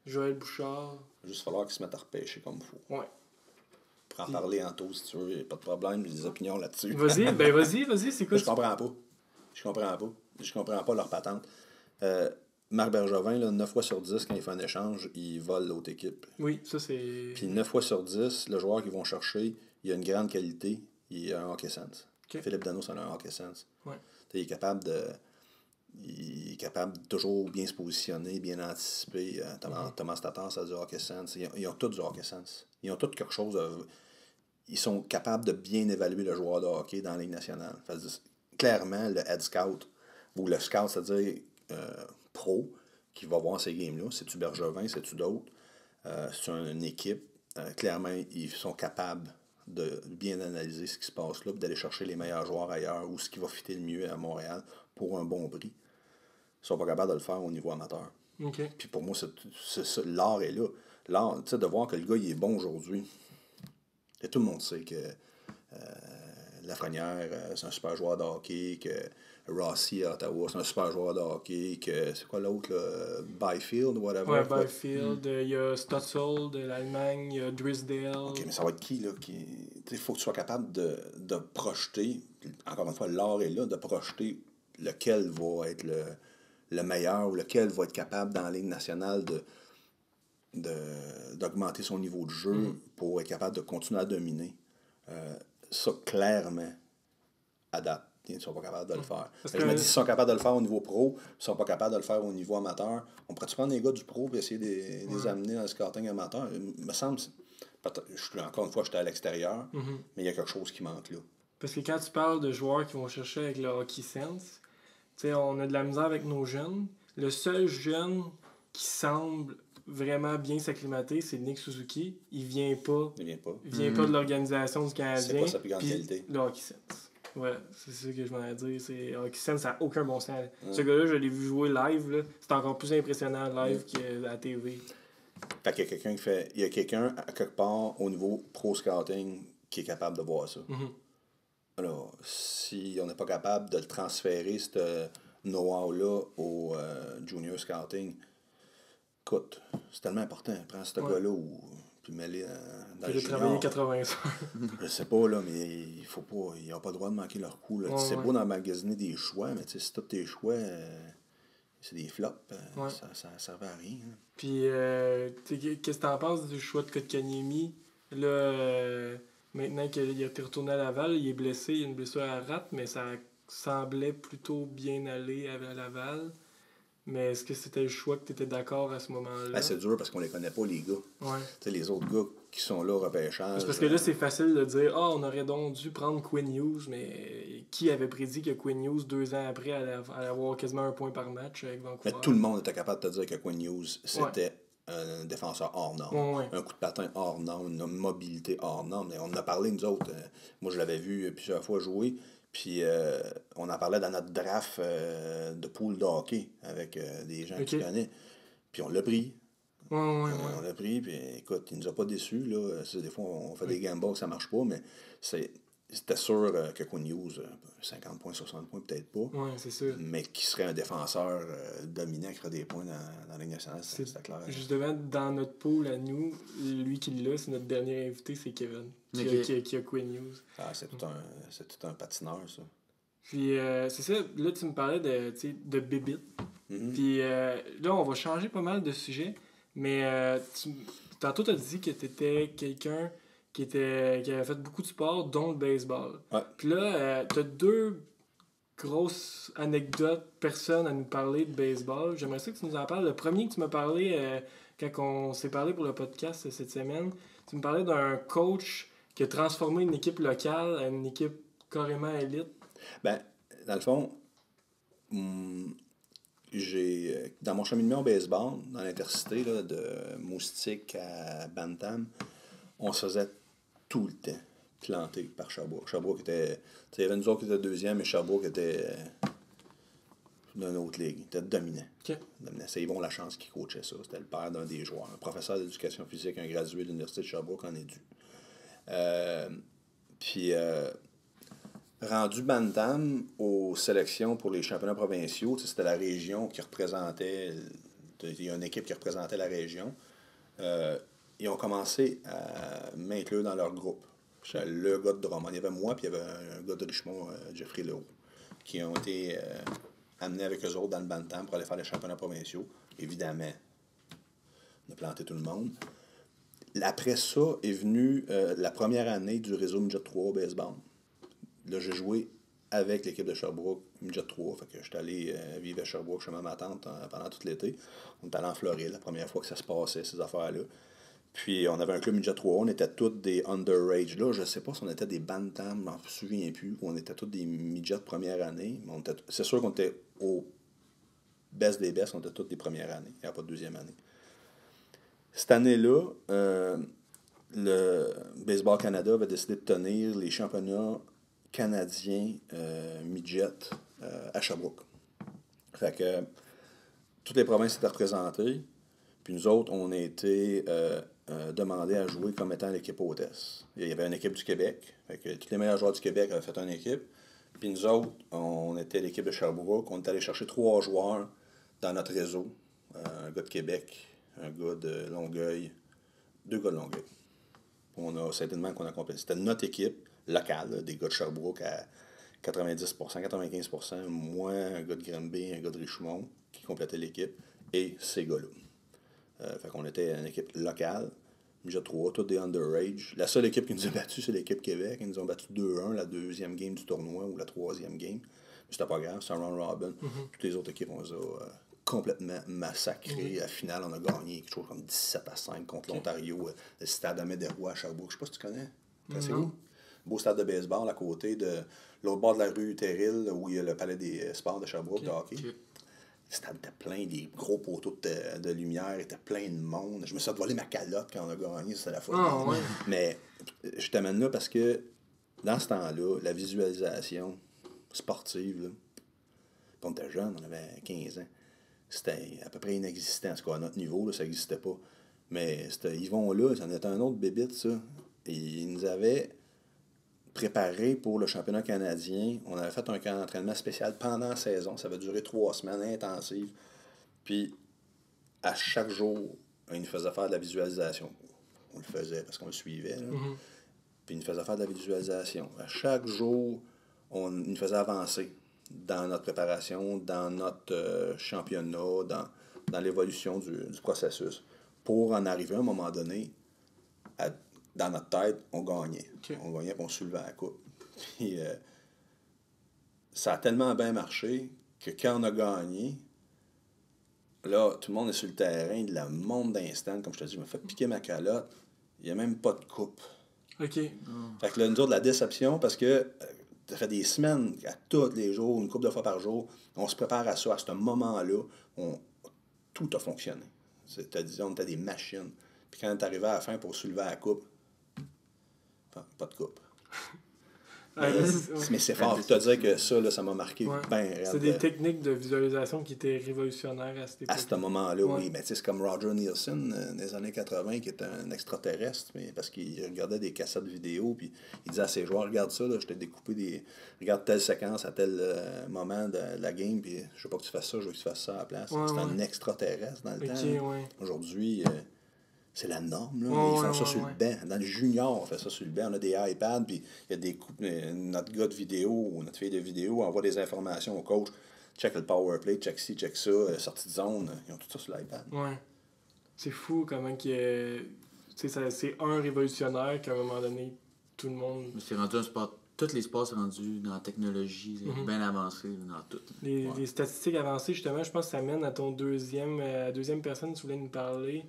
Joël Bouchard. Il va juste falloir qu'ils se mettent à repêcher comme il faut. Oui. Pour en parler en tout, si tu veux, pas de problème, j'ai des opinions là-dessus. Vas-y, c'est quoi? Je comprends pas leur patente. Marc Bergevin, là, 9 fois sur 10, quand il fait un échange, il vole l'autre équipe. Oui, ça c'est... Puis 9 fois sur 10, le joueur qu'ils vont chercher, il a une grande qualité, il a un hockey sense. Okay. Philippe Danault, ça a un hockey sense. Ouais. Il est capable de toujours bien se positionner, bien anticiper. Thomas Tatar, ça a du hockey sense. Ils ont tous du hockey sense. Ils ont tous quelque chose ils sont capables de bien évaluer le joueur de hockey dans la Ligue nationale. Clairement, le head scout, ou le scout, c'est-à-dire pro, qui va voir ces games-là, c'est-tu Bergevin, c'est-tu d'autres, c'est une équipe, clairement, ils sont capables de bien analyser ce qui se passe là, puis d'aller chercher les meilleurs joueurs ailleurs, ou ce qui va fitter le mieux à Montréal pour un bon prix. Ils sont pas capables de le faire au niveau amateur. Okay. Puis pour moi, l'art est là. L'art, tu sais, de voir que le gars, il est bon aujourd'hui. Et tout le monde sait que Lafrenière, c'est un super joueur de hockey, que Rossi à Ottawa, c'est un super joueur de hockey, que c'est quoi l'autre, là? Byfield, whatever. Ouais, Byfield, il y a Stutzel de l'Allemagne, il y a Drisdale. OK, mais ça va être qui, là? Il faut que tu sois capable de projeter, encore une fois, l'art est là, de projeter lequel va être le meilleur ou lequel va être capable dans la Ligue nationale d'augmenter son niveau de jeu pour être capable de continuer à dominer. Ça, clairement, à date, ils ne sont pas capables de le faire. Je me dis, s'ils sont capables de le faire au niveau pro, ils ne sont pas capables de le faire au niveau amateur, on pourrait-tu prendre les gars du pro et essayer de les amener dans le scouting amateur? Il me semble, encore une fois, j'étais à l'extérieur, mais il y a quelque chose qui manque là. Parce que quand tu parles de joueurs qui vont chercher avec le hockey sense, on a de la misère avec nos jeunes. Le seul jeune qui semble vraiment bien s'acclimater, c'est Nick Suzuki. Il vient pas de l'organisation du Canadien. C'est pas sa plus grande qualité. Le hockey sense. Ouais, c'est ça que je m'en ai dire. C'est hockey sense, ça n'a aucun bon sens. Ce gars-là, je l'ai vu jouer live. Là. C'est encore plus impressionnant live qu'à la TV. Fait qu'il y a quelqu'un qui fait. Il y a quelqu'un à quelque part au niveau pro scouting qui est capable de voir ça. Alors, si on n'est pas capable de le transférer, ce know-how-là au junior scouting, écoute, c'est tellement important. Prends ce gars-là puis mets-le dans le junior. Travailler 80 heures. Je sais pas, là, mais il faut pas. Ils n'ont pas le droit de manquer leur coup. C'est beau d'emmagasiner des choix, mais si tous tes choix, c'est des flops, ça ne servait à rien. Hein. Puis, qu'est-ce que tu en penses du choix de Kotkaniemi? Là, maintenant qu'il a été retourné à Laval, il est blessé, il a une blessure à la rate, mais ça semblait plutôt bien aller à Laval. Mais est-ce que c'était le choix que tu étais d'accord à ce moment-là? Ben, c'est dur parce qu'on les connaît pas, les gars. Ouais. Les autres gars qui sont là au repêchage. C'est parce que là, c'est facile de dire « Ah, on aurait donc dû prendre Quinn Hughes », mais qui avait prédit que Quinn Hughes, 2 ans après, allait avoir quasiment 1 point par match avec Vancouver? Mais tout le monde était capable de te dire que Quinn Hughes, c'était un défenseur hors norme. Un coup de patin hors norme, une mobilité hors norme. Et on en a parlé, nous autres. Moi, je l'avais vu plusieurs fois jouer. Puis on en parlait dans notre draft de pool de hockey avec des gens qui connaissent. Puis on l'a pris. On l'a pris, puis écoute, il nous a pas déçus. Là. Des fois, on fait des gambles que ça marche pas, mais c'était sûr que Quinn Hughes, 50 points, 60 points, peut-être pas. Oui, c'est sûr. Mais qui serait un défenseur dominant qui ferait des points dans la Ligue nationale, c'était clair. Justement, dans notre pool à nous, lui qui l'a, c'est notre dernier invité, c'est Kevin, qui a Quinn Hughes. Ah, c'est tout un patineur, ça. Puis, c'est ça, là, tu me parlais de bébite. Puis, là, on va changer pas mal de sujets, mais tantôt, tu as dit que tu étais quelqu'un qui avait fait beaucoup de sport, dont le baseball. Ouais. Puis là, tu as 2 grosse anecdote, personne à nous parler de baseball. J'aimerais ça que tu nous en parles. Le premier que tu m'as parlé, quand on s'est parlé pour le podcast cette semaine, tu me parlais d'un coach qui a transformé une équipe locale à une équipe carrément élite. Ben, dans le fond, dans mon cheminement au baseball, dans l'intercité, là, de Moustique à Bantam, on se faisait tout le temps planter par Sherbrooke. Sherbrooke était... Il y avait nous autres qui étaient deuxième, et Sherbrooke était d'une autre ligue. Il était dominant. Okay. C'est Yvon Lachance qui coachait ça. C'était le père d'un des joueurs. Un professeur d'éducation physique, un gradué de l'Université de Sherbrooke en est dû. Puis... rendu Bantam aux sélections pour les championnats provinciaux, c'était la région qui représentait... Il y a une équipe qui représentait la région. Ils ont commencé à m'inclure dans leur groupe. J'étais le gars de Drummond. Il y avait moi, puis il y avait un gars de Richmond, Jeffrey Leroux, qui ont été amenés avec eux autres dans le Bantam pour aller faire les championnats provinciaux. Évidemment, on a planté tout le monde. Après ça est venue la première année du réseau Midget 3 au baseball. Là, j'ai joué avec l'équipe de Sherbrooke, Midget 3. Fait que j'étais allé vivre à Sherbrooke chez ma tante pendant tout l'été. On est allé en Floride, la première fois que ça se passait, ces affaires-là. Puis on avait un club Midget 3, on était tous des underage. Là, je sais pas si on était des bantams, je m'en souviens plus. On était tous des midgets de première année. Mais c'est sûr qu'on était au best des best, on était tous des premières années. Il n'y a pas de deuxième année. Cette année-là, le Baseball Canada avait décidé de tenir les championnats canadiens midget à Sherbrooke. Fait que toutes les provinces étaient représentées. Puis nous autres, on a été demandés à jouer comme étant l'équipe hôtesse. Il y avait une équipe du Québec. Fait que tous les meilleurs joueurs du Québec avaient fait une équipe. Puis nous autres, on était l'équipe de Sherbrooke. On est allé chercher 3 joueurs dans notre réseau. Un gars de Québec, un gars de Longueuil, 2 gars de Longueuil. C'est tellement qu'on a complété. C'était notre équipe locale, là, des gars de Sherbrooke à 90%, 95%. Moi, un gars de Granby, un gars de Richmond qui complétait l'équipe. Et ces gars-là. Fait qu'on était une équipe locale, Midget 3, tous des underage. La seule équipe qui nous a battus, c'est l'équipe Québec. Ils nous ont battu 2-1 la deuxième game du tournoi ou la troisième game. Mais c'était pas grave, c'est un round robin. Toutes les autres équipes, on les a complètement massacrées. À la finale, on a gagné quelque chose comme 17-5 contre l'Ontario. Le stade Amédérois à Sherbrooke. Je sais pas si tu connais. C'est où? Beau stade de baseball à côté de l'autre bord de la rue Terril, où il y a le palais des sports de Sherbrooke, de hockey. Le stade était plein, des gros poteaux de lumière, était plein de monde. Je me suis volé ma calotte quand on a gagné, c'était la folie. Ouais. Mais je t'amène là parce que dans ce temps-là, la visualisation sportive, là, quand on était jeune, on avait 15 ans, c'était à peu près inexistant. En tout cas, à notre niveau, là, ça n'existait pas. Mais c'était Yvon-là, ça en était un autre bébite, ça. Et il nous avait préparé pour le championnat canadien. On avait fait un camp d'entraînement spécial pendant la saison. Ça avait duré 3 semaines intensives. Puis, à chaque jour, il nous faisait faire de la visualisation. On le faisait parce qu'on le suivait. Puis, il nous faisait faire de la visualisation. À chaque jour, il nous faisait avancer dans notre préparation, dans notre championnat, dans l'évolution du processus. Pour en arriver à un moment donné dans notre tête, on gagnait. Okay. On gagnait et on soulevait la coupe. Puis, ça a tellement bien marché que quand on a gagné, là, tout le monde est sur le terrain, le monde d'instant, comme je te dis, je me fais piquer ma calotte. Il n'y a même pas de coupe. OK. Fait que là, nous autres, la déception, parce que ça fait des semaines, à tous les jours, une couple de fois par jour, on se prépare à ça. À ce moment-là, tout a fonctionné. C'est-à-dire, on était des machines. Puis quand on est arrivé à la fin pour soulever la coupe, pas de coupe. Mais c'est fort de te dire que ça, là, ça m'a marqué. C'est des techniques de visualisation qui étaient révolutionnaires à cette époque. À ce moment-là, oui. Mais c'est comme Roger Nielsen, des années 80, qui était un extraterrestre, mais parce qu'il regardait des cassettes vidéo, puis il disait à ses joueurs, regarde ça, là, je t'ai découpé regarde telle séquence à tel moment de la game, puis je veux pas que tu fasses ça, je veux que tu fasses ça à la place. C'était un extraterrestre dans le temps. Aujourd'hui... c'est la norme, là. Ils font ça sur le banc. Dans les juniors, on fait ça sur le banc. On a des iPads, puis il y a des notre gars de vidéo ou notre fille de vidéo envoie des informations au coach. Check le power play, check ci, check ça, sortie de zone. Ils ont tout ça sur l'iPad. Ouais. C'est fou comment c'est un révolutionnaire qu'à un moment donné, tout le monde... C'est rendu un sport tous les sports sont rendus dans la technologie, bien avancé dans tout. Les statistiques avancées, justement, je pense que ça mène à ton deuxième personne, tu voulais nous parler.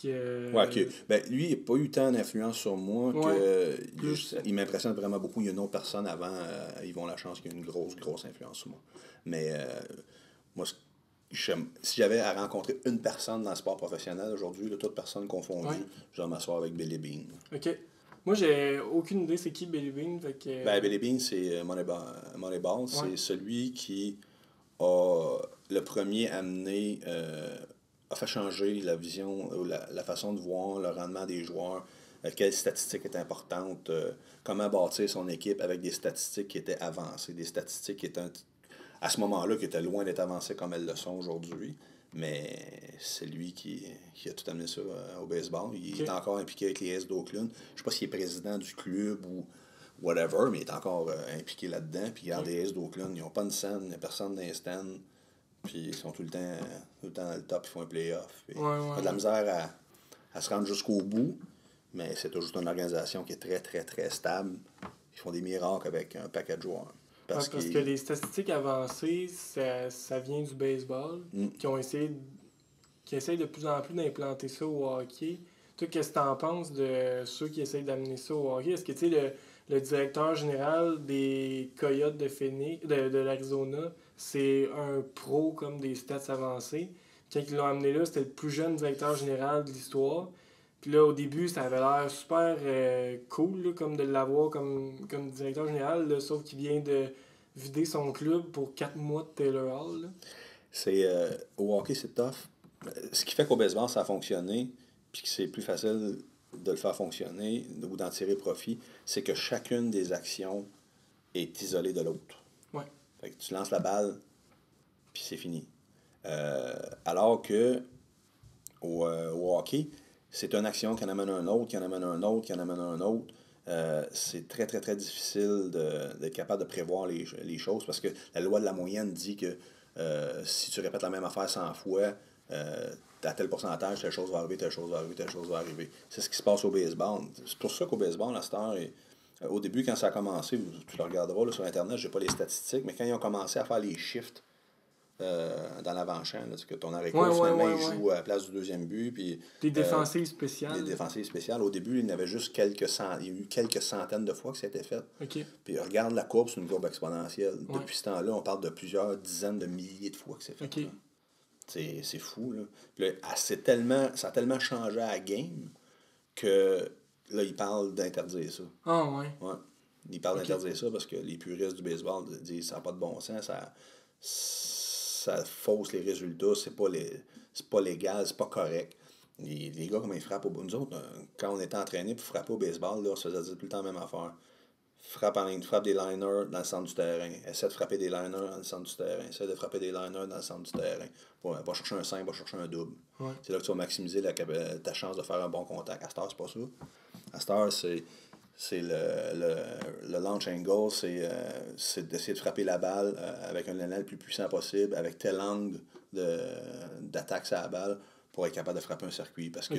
Ben, lui, il n'a pas eu tant d'influence sur moi il m'impressionne vraiment beaucoup. Il y a une autre personne avant, Yvon Lachance, qui a une grosse influence sur moi. Mais moi, si j'avais à rencontrer une personne dans le sport professionnel aujourd'hui, toute personne confondue, je vais m'asseoir avec Billy Bean. OK. Moi, j'ai aucune idée c'est qui Billy Bean. Ben, Billy Bean, c'est Moneyball. C'est celui qui a le premier amené... a fait changer la vision, la façon de voir le rendement des joueurs, quelle statistique est importante, comment bâtir son équipe avec des statistiques qui étaient avancées, des statistiques qui étaient, à ce moment-là, qui étaient loin d'être avancées comme elles le sont aujourd'hui. Mais c'est lui qui a tout amené ça au baseball. Il est encore impliqué avec les A's d'Oakland. Je ne sais pas s'il est président du club ou whatever, mais il est encore impliqué là-dedans. Puis regarde, les A's d'Oakland, ils n'ont pas une scène, il n'y a personne dans les stands. Puis ils sont tout le temps dans le top, ils font un play-off. Ils ont de la misère à se rendre jusqu'au bout, mais c'est toujours une organisation qui est très, très, très stable. Ils font des miracles avec un paquet de joueurs. Parce que les statistiques avancées, ça vient du baseball, qui essayent de plus en plus d'implanter ça au hockey. Toi, qu'est-ce que tu en penses de ceux qui essayent d'amener ça au hockey? Est-ce que tu sais, le directeur général des Coyotes de l'Arizona, c'est un pro comme des stats avancées. Quand ils l'ont amené là, c'était le plus jeune directeur général de l'histoire. Puis là, au début, ça avait l'air super cool là, comme de l'avoir comme directeur général, là, sauf qu'il vient de vider son club pour 4 mois de Taylor Hall. Là. C'est, au hockey, c'est tough. Ce qui fait qu'au baseball, ça a fonctionné, puis que c'est plus facile de le faire fonctionner ou d'en tirer profit, c'est que chacune des actions est isolée de l'autre. Ouais. Fait que tu lances la balle, puis c'est fini. Alors que au hockey, c'est une action qui en amène un autre, qui en amène un autre, qui en amène un autre. C'est très, très, très difficile d'être capable de prévoir les choses parce que la loi de la moyenne dit que si tu répètes la même affaire 100 fois, à tel pourcentage, telle chose va arriver, telle chose va arriver, telle chose va arriver. C'est ce qui se passe au baseball. C'est pour ça qu'au baseball, la star au début, quand ça a commencé, tu le regarderas là, sur Internet, je n'ai pas les statistiques, mais quand ils ont commencé à faire les shifts dans l'avant-champ, que ton arrêt-court, finalement, il joue à la place du deuxième but. Puis, des défensives spéciales. Des défensives spéciales. Au début, il y en avait juste il y a eu quelques centaines de fois que ça a été fait. Okay. Puis regarde la courbe, c'est une courbe exponentielle. Depuis ce temps-là, on parle de plusieurs dizaines de milliers de fois que c'est fait. Okay. C'est fou. Là. Puis là, ça a tellement changé à la game que là, ils parlent d'interdire ça. Ah ouais. Ils parlent d'interdire ça parce que les puristes du baseball disent que ça n'a pas de bon sens, ça fausse les résultats, c'est pas légal, c'est pas correct. Les gars, comment ils frappent nous autres, quand on était entraînés pour frapper au baseball, là, on se faisait dire tout le temps la même affaire. Frappe des liners dans le centre du terrain. Essaie de frapper des liners dans le centre du terrain. Essaie de frapper des liners dans le centre du terrain. Va chercher un 5, va chercher un double. Ouais. C'est là que tu vas maximiser ta chance de faire un bon contact. À cette heure, c'est pas ça. À cette heure, c'est le launch angle, c'est d'essayer de frapper la balle avec un élan le plus puissant possible, avec tel angle d'attaque sur la balle pour être capable de frapper un circuit. Parce que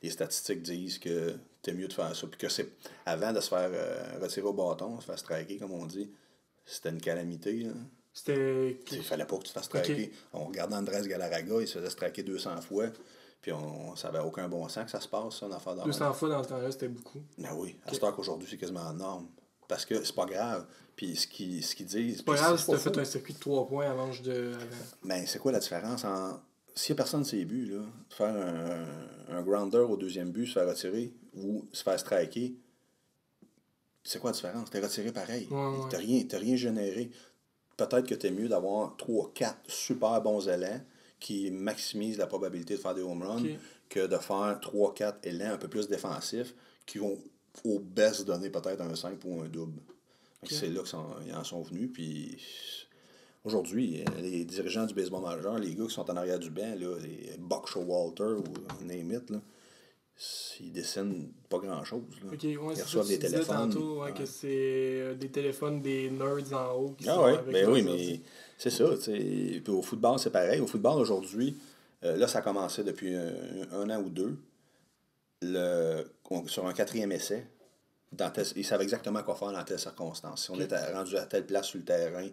les statistiques disent que c'est mieux de faire ça. Puis que c'est avant de se faire retirer au bâton, se faire striker, comme on dit, c'était une calamité. Là. Il fallait pas que tu te fasses striker. On regardait Andrés Galarraga, il se faisait striker 200 fois. Puis ça n'avait aucun bon sens que ça se passe, ça, une affaire d'avant. 200 fois dans le temps-là, c'était beaucoup. Ben oui, à ce temps qu'aujourd'hui, c'est quasiment la norme. Parce que c'est pas grave. Puis ce qu'ils disent... C'est pas grave si tu as fait un circuit de 3 points à manche de... Ben, c'est quoi la différence en... S'il n'y a personne de ses buts, là, faire un grounder au deuxième but, se faire retirer ou se faire striker, c'est quoi la différence? T'es retiré pareil. T'as rien généré. Peut-être que t'es mieux d'avoir 3-4 super bons élans qui maximisent la probabilité de faire des home runs que de faire 3-4 élans un peu plus défensifs qui vont au best donner peut-être un 5 ou un double. C'est là qu'ils en sont venus. Puis aujourd'hui, les dirigeants du baseball majeur, les gars qui sont en arrière du banc, là, les Buck Showalter ou name it, là, ils dessinent pas grand-chose. Ils reçoivent des téléphones. Tantôt, que c'est des téléphones des nerds en haut. Mais c'est ça. Puis au football, c'est pareil. Au football, aujourd'hui, là, ça a commencé depuis un an ou deux. Sur un 4e essai, ils savent exactement quoi faire dans telle circonstance. Si on est rendu à telle place sur le terrain,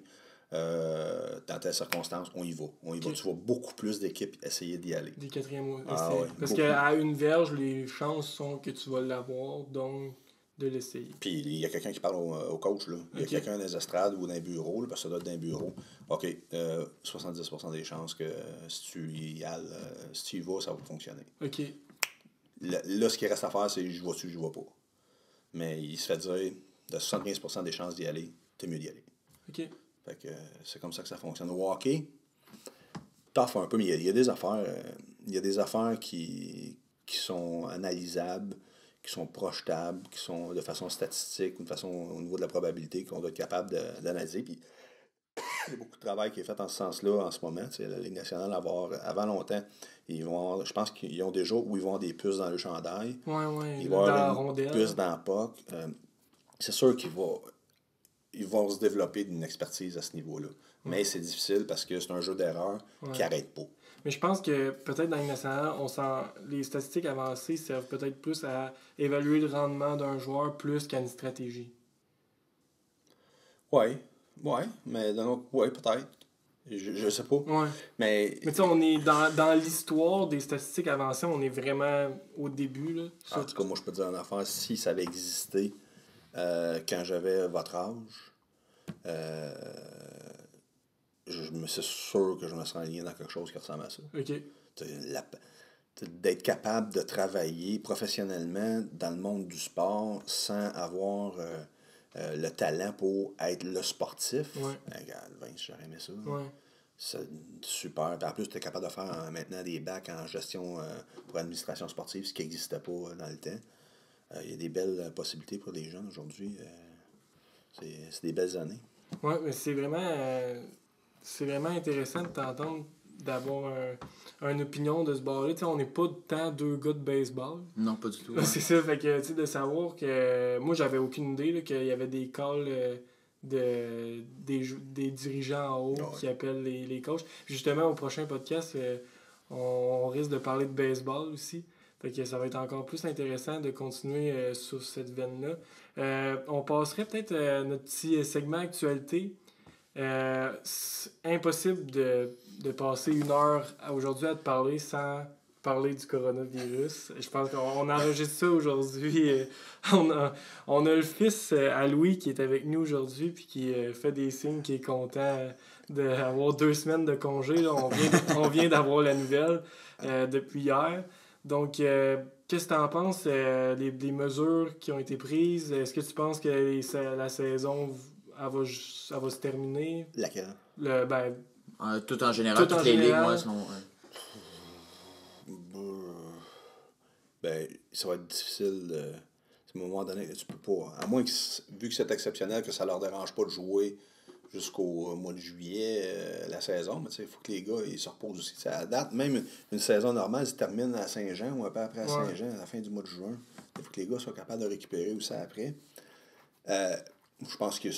dans telle circonstance, on y va. Tu vois beaucoup plus d'équipes essayer d'y aller. Des quatrièmes essais. Ouais, parce beaucoup. qu'à une verge, les chances sont que tu vas l'avoir, donc de l'essayer. Puis il y a quelqu'un qui parle au coach. Là. Il y a quelqu'un dans les estrades ou dans les bureaux, là, parce que ça doit être dans les bureaux. OK, 70% des chances que si tu y vas, ça va fonctionner. OK. Là, ce qui reste à faire, c'est je vais-tu, je vais pas. Mais il se fait dire, de 75% des chances d'y aller, t'es mieux d'y aller. OK. Fait que c'est comme ça que ça fonctionne. Au hockey, tough un peu, mais il y a des affaires. Il y a des affaires qui sont analysables, qui sont projetables, qui sont de façon statistique ou de façon au niveau de la probabilité qu'on doit être capable d'analyser. Puis il y a beaucoup de travail qui est fait en ce sens-là en ce moment. La Ligue nationale, avant longtemps, je pense qu'ils ont des jours où ils vont avoir des puces dans le chandail. Ouais. Ils vont avoir une puce dans la POC. C'est sûr qu'ils vont se développer d'une expertise à ce niveau-là. Mais c'est difficile parce que c'est un jeu d'erreur qui n'arrête pas. Mais je pense que peut-être dans les nationale, les statistiques avancées servent peut-être plus à évaluer le rendement d'un joueur plus qu'à une stratégie. Ouais, mais peut-être. Je sais pas. Ouais. Mais tu sais, on est dans l'histoire des statistiques avancées, on est vraiment au début. Là, en tout cas, moi, je peux te dire une affaire. Si ça avait existé quand j'avais votre âge, c'est sûr que je me serais aligné dans quelque chose qui ressemble à ça. OK. D'être capable de travailler professionnellement dans le monde du sport sans avoir le talent pour être le sportif. Ouais. Regarde, Vince, j'aurais aimé ça. Ouais. C'est super. Puis en plus, tu es capable de faire maintenant des bacs en gestion pour administration sportive, ce qui n'existait pas dans le temps. Il y a des belles possibilités pour les jeunes aujourd'hui. C'est des belles années. Oui, mais c'est vraiment intéressant de t'entendre, d'avoir une opinion de ce bord-là. T'sais, on n'est pas tant deux gars de baseball. Non, pas du tout. C'est ça, fait que de savoir que moi j'avais aucune idée là, qu'il y avait des calls des dirigeants en haut qui appellent les coachs. Justement, au prochain podcast, on risque de parler de baseball aussi. Fait que ça va être encore plus intéressant de continuer sur cette veine-là. On passerait peut-être à notre petit segment actualité. C'est impossible de passer une heure aujourd'hui à te parler sans parler du coronavirus. Je pense qu'on enregistre ça aujourd'hui. On a le fils à Louis qui est avec nous aujourd'hui puis qui fait des signes, qui est content d'avoir 2 semaines de congé. Là. On vient d'avoir la nouvelle depuis hier. Donc, qu'est-ce que tu en penses des mesures qui ont été prises? Est-ce que tu penses que la saison elle va se terminer? Laquelle? Tout en général, toutes les ligues, moi, sont... Ça va être difficile. À un moment donné, tu peux pas. À moins que, vu que c'est exceptionnel, que ça leur dérange pas de jouer jusqu'au mois de juillet, la saison, mais il faut que les gars ils se reposent aussi. T'sais, à date, même une saison normale se termine à Saint-Jean ou un peu après à Saint-Jean, à la fin du mois de juin. Il faut que les gars soient capables de récupérer aussi après. Je pense que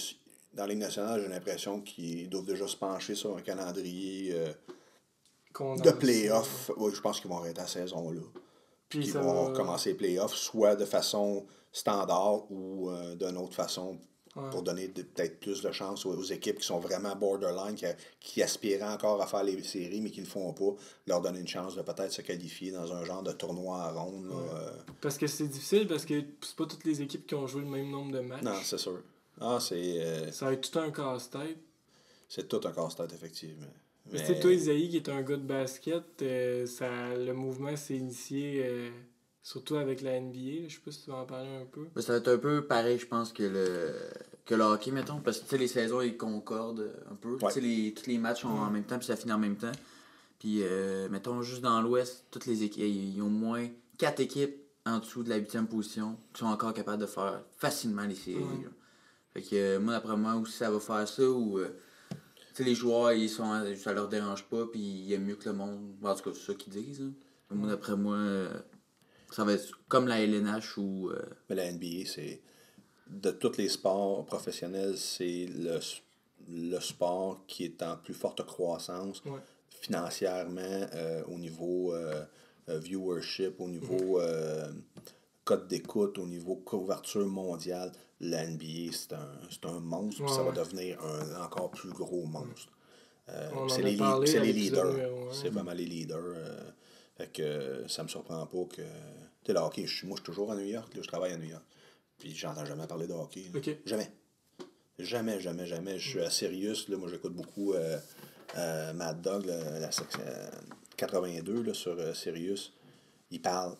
dans la Ligue nationale, j'ai l'impression qu'ils doivent déjà se pencher sur un calendrier de play-off. Oui, je pense qu'ils vont arrêter la saison là. Puis qu'ils vont commencer les play-offs, soit de façon standard ou d'une autre façon pour donner peut-être plus de chance aux équipes qui sont vraiment borderline, qui aspiraient encore à faire les séries, mais qui ne le font pas, leur donner une chance de peut-être se qualifier dans un genre de tournoi à ronde. Parce que c'est difficile, parce que c'est pas toutes les équipes qui ont joué le même nombre de matchs. Non, c'est sûr. Ça va être tout un casse-tête. C'est tout un casse-tête, effectivement. Mais tu sais, toi, Isaïe, qui est un gars de basket, le mouvement s'est initié surtout avec la NBA. Je sais pas si tu vas en parler un peu. Ça va être un peu pareil, je pense, que le hockey, mettons, parce que les saisons, ils concordent un peu. Ouais. Tous les matchs sont en même temps, puis ça finit en même temps. Puis, mettons, juste dans l'Ouest, toutes les équipes, il y a au moins 4 équipes en dessous de la 8e position qui sont encore capables de faire facilement les séries. Ouais. Fait que moi, d'après moi, aussi, ça va faire ça, ou les joueurs, ça leur dérange pas, puis il y a mieux que le monde. En tout cas, c'est ça qu'ils disent. Hein. Moi, d'après moi, ça va être comme la LNH ou... Mais la NBA, c'est... De tous les sports professionnels, c'est le sport qui est en plus forte croissance financièrement, au niveau viewership, au niveau code d'écoute, au niveau couverture mondiale, la NBA, c'est un monstre, puis ça va devenir un encore plus gros monstre. C'est les leaders. C'est vraiment les leaders. Fait que ça me surprend pas que. Tu sais, le hockey, moi, je suis toujours à New York, là, je travaille à New York. Puis j'entends jamais parler de hockey. Okay. Jamais. Jamais. Je suis à Sirius, là, moi j'écoute beaucoup Mad Dog, la section 82 là, sur Sirius. Il parle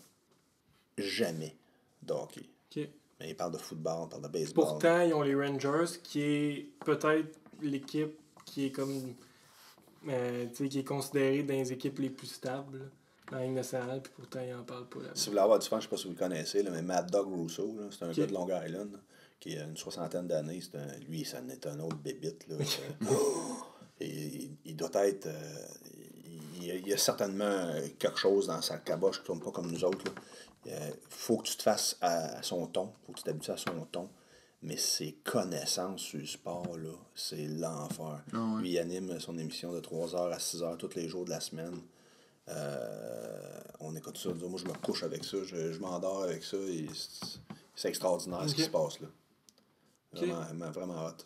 jamais de hockey. Okay. Mais il parle de football, il parle de baseball. Pourtant, ils ont les Rangers, qui est peut-être l'équipe qui est comme. Qui est considérée dans les équipes les plus stables dans la Ligue nationale, puis pourtant, ils n'en parlent pas là. Si vous voulez avoir du fan, je ne sais pas si vous le connaissez, là, mais Mad Dog Russo, là, c'est un gars de Long Island là, qui a une 60aine d'années. Lui, ça n'est un autre bébite. Là, et, il doit être. Il y a certainement quelque chose dans sa caboche qui ne tourne pas comme nous autres. Il faut que tu te fasses à son ton, il faut que tu t'habitues à son ton. Mais ses connaissances sur le sport, là, c'est l'enfer. Lui, il anime son émission de 3h à 6h tous les jours de la semaine. On écoute ça. Moi, je me couche avec ça. Je m'endors avec ça. Et c'est extraordinaire ce qui se passe là. Vraiment, vraiment hot.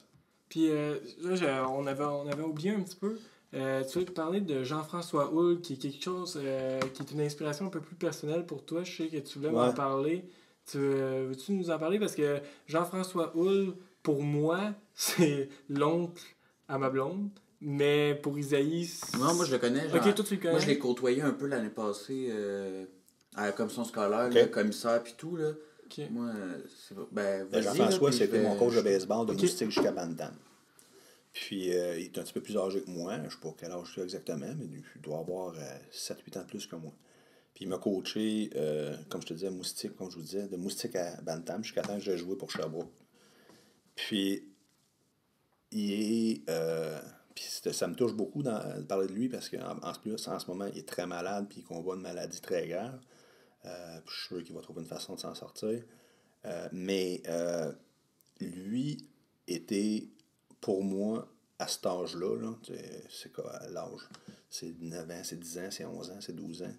Puis là, on avait oublié un petit peu. Tu veux te parler de Jean-François Houle, qui est quelque chose qui est une inspiration un peu plus personnelle pour toi. Je sais que tu voulais m'en parler. Veux-tu nous en parler? Parce que Jean-François Houle, pour moi, c'est l'oncle à ma blonde. Mais pour Isaïe... Non, moi je le connais. Genre... Ok, toi tu le connais. Moi je l'ai côtoyé un peu l'année passée à la commission scolaire, le commissaire puis tout. Là. Okay. Moi, Jean-François, c'était mon coach de baseball de Moustique jusqu'à Bantam. Puis il est un petit peu plus âgé que moi. Je ne sais pas quel âge il a exactement, mais il doit avoir 7-8 ans de plus que moi. Puis il m'a coaché, comme je te disais, à Moustique, comme je vous disais, de Moustique à Bantam jusqu'à temps que j'ai joué pour Sherbrooke. Puis il est... puis ça me touche beaucoup de parler de lui parce qu'en plus, en ce moment, il est très malade puis il combat une maladie très grave. Puis je suis sûr qu'il va trouver une façon de s'en sortir. Mais lui était, pour moi, à cet âge-là, là, c'est quoi l'âge? C'est 9 ans, c'est 10 ans, c'est 11 ans, c'est 12 ans.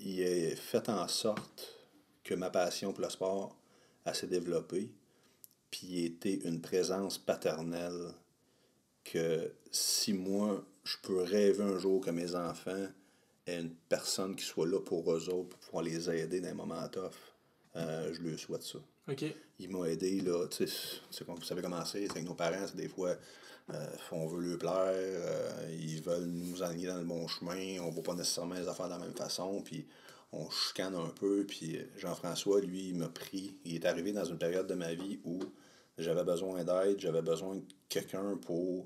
Il a fait en sorte que ma passion pour le sport s'est développée. Puis il était une présence paternelle que si moi, je peux rêver un jour que mes enfants aient une personne qui soit là pour eux autres, pour pouvoir les aider dans les moments tough, je lui souhaite ça. Okay. Il m'a aidé, là, tu sais, comme vous savez comment c'est avec nos parents, c'est des fois, on veut leur plaire, ils veulent nous aligner dans le bon chemin, on ne voit pas nécessairement les affaires de la même façon, puis on chicane un peu, puis Jean-François, lui, il m'a pris, il est arrivé dans une période de ma vie où j'avais besoin d'aide, j'avais besoin de quelqu'un pour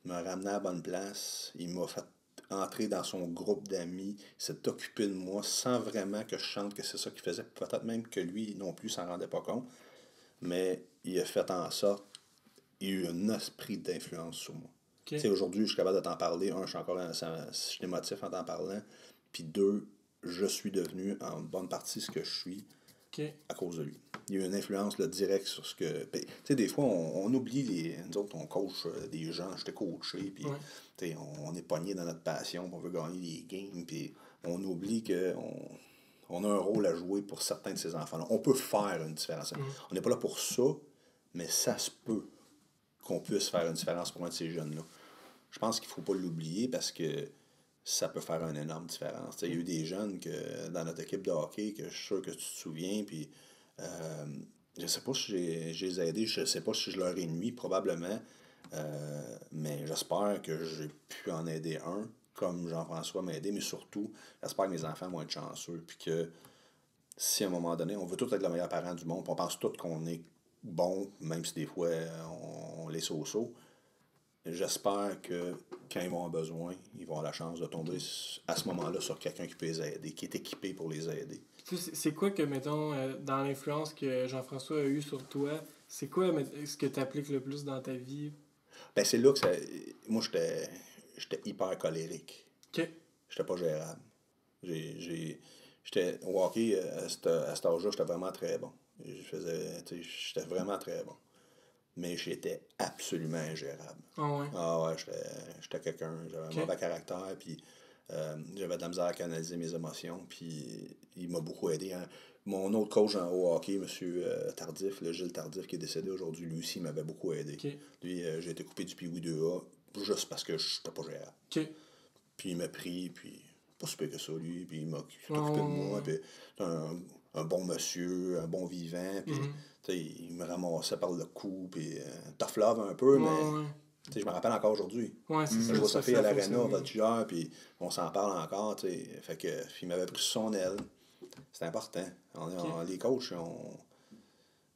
me ramener à la bonne place. Il m'a fait entrer dans son groupe d'amis, il s'est occupé de moi sans vraiment que je chante que c'est ça qu'il faisait. Peut-être même que lui non plus s'en rendait pas compte. Mais il a fait en sorte qu'il y a eu un esprit d'influence sur moi. Okay. Aujourd'hui, je suis capable de t'en parler. Un, je suis émotif en t'en parlant. Puis deux, je suis devenu en bonne partie ce que je suis à cause de lui. Il y a eu une influence là, directe sur ce que... Tu sais, des fois, on oublie nous autres, on coach des gens, j'étais coaché, puis on est pogné dans notre passion, on veut gagner des games, puis on oublie qu'on a un rôle à jouer pour certains de ces enfants-là. On peut faire une différence. On n'est pas là pour ça, mais ça se peut qu'on puisse faire une différence pour un de ces jeunes-là. Je pense qu'il ne faut pas l'oublier parce que ça peut faire une énorme différence. Il y a eu des jeunes que dans notre équipe de hockey que je suis sûr que tu te souviens, puis je sais pas si je les ai aidés, je sais pas si je leur ai nuit, probablement, mais j'espère que j'ai pu en aider un, comme Jean-François m'a aidé, mais surtout, j'espère que mes enfants vont être chanceux, puis que si à un moment donné, on veut tous être le meilleur parent du monde, puis on pense tous qu'on est bon, même si des fois on les so-so. J'espère que quand ils vont avoir besoin, ils vont avoir la chance de tomber à ce moment-là sur quelqu'un qui peut les aider, qui est équipé pour les aider. C'est quoi que, mettons, dans l'influence que Jean-François a eue sur toi, c'est quoi ce que tu appliques le plus dans ta vie? Ben c'est là que ça... Moi, j'étais hyper colérique. OK. J'étais pas gérable. J'étais au hockey, à cet âge-là, j'étais vraiment très bon. J'étais vraiment très bon. Mais j'étais absolument ingérable. Ah ouais? Ah ouais, j'étais quelqu'un, j'avais un mauvais caractère, puis J'avais de la misère à canaliser mes émotions, puis il m'a beaucoup aidé. Hein. Mon autre coach au hockey, M. Tardif, Gilles Tardif, qui est décédé aujourd'hui, lui aussi, il m'avait beaucoup aidé. Okay. Lui, j'ai été coupé du Pee-Wee 2A, juste parce que je n'étais pas gérable. Okay. Puis il m'a pris, puis pas super que ça, lui, puis il m'a occupé de moi, puis un bon monsieur, un bon vivant, puis il me ramassait par le cou, puis tough love un peu, mais je me rappelle encore aujourd'hui. Ouais, c'est je vois sa fille à l'aréna, Voltigeur, puis on s'en parle encore, fait que, puis il m'avait pris sur son aile. C'est important. Les coachs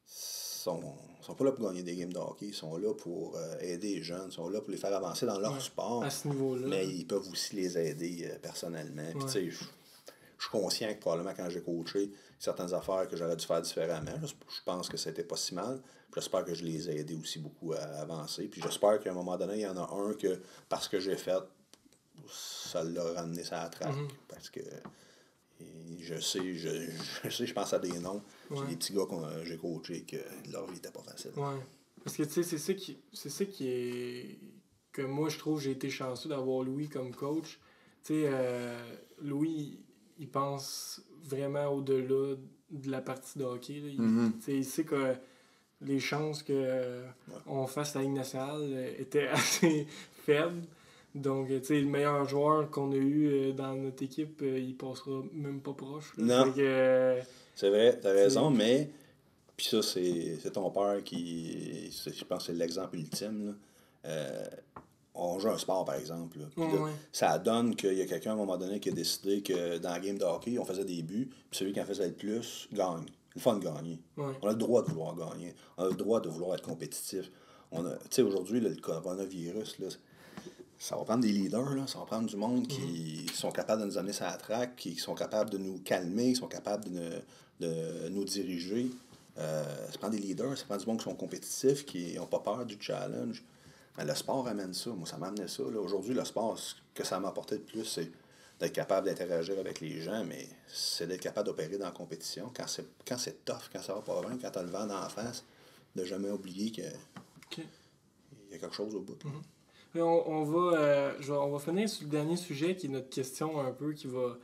sont pas là pour gagner des games de hockey, ils sont là pour aider les jeunes, ils sont là pour les faire avancer dans leur sport. À ce niveau-là. Mais ils peuvent aussi les aider personnellement. Puis tu sais, je suis conscient que probablement quand j'ai coaché, certaines affaires que j'aurais dû faire différemment, je pense que c'était pas si mal. J'espère que je les ai aidés aussi beaucoup à avancer. Puis j'espère qu'à un moment donné, il y en a un que, parce que j'ai fait, ça l'a ramené ça à la traque. Parce que je pense à des noms. J'ai des petits gars que j'ai coachés que leur vie n'était pas facile. Ouais. Parce que tu sais, c'est ça qui est. Que moi, je trouve, j'ai été chanceux d'avoir Louis comme coach. Tu sais, Louis, il pense vraiment au-delà de la partie de hockey. Là. Il sait que les chances qu'on fasse la Ligue nationale étaient assez faibles. Donc, tu sais, le meilleur joueur qu'on a eu dans notre équipe, il passera même pas proche. Là. Non. C'est vrai, t'as raison, mais. Puis ça, c'est ton père qui. Je pense que c'est l'exemple ultime. On joue un sport, par exemple. Là, ça donne qu'il y a quelqu'un à un moment donné qui a décidé que dans la game de hockey, on faisait des buts, puis celui qui en faisait le plus gagne. Le fun de gagner. Ouais. On a le droit de vouloir gagner. On a le droit de vouloir être compétitif. Tu sais, aujourd'hui, le coronavirus, là, ça va prendre des leaders, là, ça va prendre du monde qui sont capables de nous amener sur la traque, qui sont capables de nous calmer, qui sont capables de nous diriger. Ça prend des leaders, ça prend du monde qui sont compétitifs, qui n'ont pas peur du challenge. Mais le sport amène ça. Moi, ça m'a amené ça. Là. Aujourd'hui, le sport, ce que ça m'a apporté de plus, c'est d'être capable d'interagir avec les gens, mais c'est d'être capable d'opérer dans la compétition. Quand c'est tough, quand ça va pas bien, quand tu as le vent dans la face, de jamais oublier qu'il y a quelque chose au bout. On va finir sur le dernier sujet qui est notre question un peu, qui va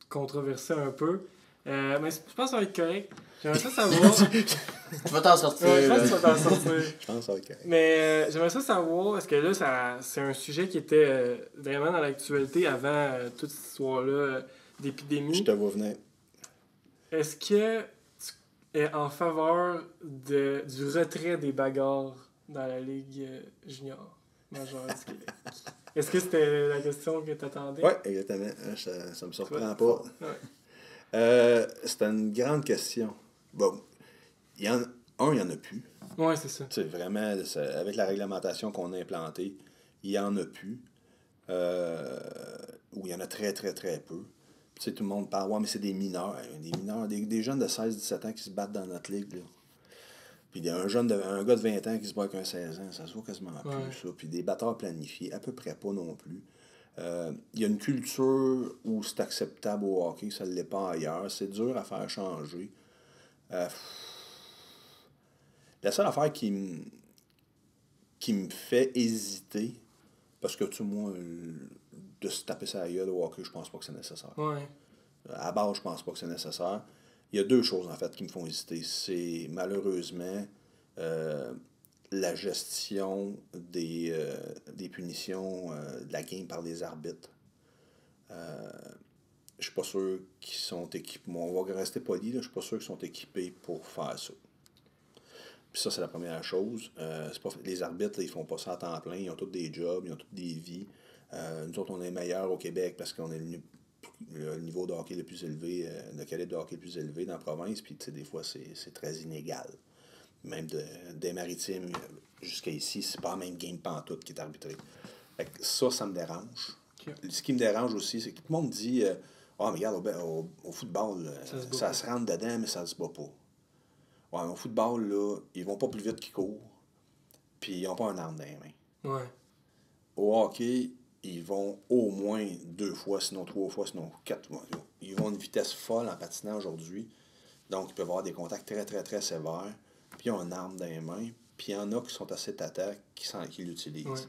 controverser un peu. Mais je pense que ça va être correct. J'aimerais ça savoir. Tu vas t'en sortir. Ouais, je pense que tu vas t'en sortir. Je pense que ça va être correct. Mais j'aimerais ça savoir, parce que là, c'est un sujet qui était vraiment dans l'actualité avant toute cette histoire-là d'épidémie. Je te vois venir. Est-ce que tu es en faveur du retrait des bagarres dans la Ligue junior majeure du Québec? Est-ce que c'était la question que tu attendais? Oui, exactement. Ça me surprend pas. Ouais. C'était une grande question. Bon, il y en a plus. Oui, c'est ça. C'est vraiment, avec la réglementation qu'on a implantée, il y en a plus. Ou il y en a très, très, très peu. Tu sais, tout le monde parle, ouais, mais c'est des mineurs. Des jeunes de 16-17 ans qui se battent dans notre ligue, là. Puis il y a un gars de 20 ans qui se bat avec un 16 ans, ça se voit quasiment plus, ça. Puis des batteurs planifiés, à peu près pas non plus. Il y a une culture où c'est acceptable au hockey, ça ne l'est pas ailleurs. C'est dur à faire changer. La seule affaire qui me fait hésiter, parce que, tu sais, moi, de se taper sa gueule au hockey, je pense pas que c'est nécessaire. Ouais. À la base, je pense pas que c'est nécessaire. Il y a deux choses, en fait, qui me font hésiter. C'est, malheureusement, la gestion des punitions de la game par les arbitres. Je suis pas sûr qu'ils sont équipés. On va rester poli, là. Je suis pas sûr qu'ils sont équipés pour faire ça. Puis ça, c'est la première chose. Les arbitres, là, ils font pas ça à temps plein. Ils ont tous des jobs, ils ont toutes des vies. Nous autres, on est meilleurs au Québec parce qu'on est le niveau de hockey le plus élevé, le calibre de hockey le plus élevé dans la province. Puis, tu sais, des fois, c'est très inégal. Même des Maritimes jusqu'à ici, c'est pas la même game pantoute qui est arbitrée. Fait que ça me dérange. Okay. Ce qui me dérange aussi, c'est que tout le monde dit mais regarde, au football, ça se rentre dedans, mais ça se bat pas. Ouais, au football, là, ils vont pas plus vite qu'ils courent, puis ils n'ont pas un arme dans les mains. Ouais. Au hockey, ils vont au moins 2 fois, sinon 3 fois, sinon 4 fois. Ils vont à une vitesse folle en patinant aujourd'hui, donc ils peuvent avoir des contacts très, très, très sévères, puis ils ont une arme dans les mains, puis il y en a qui sont assez tata qui l'utilisent.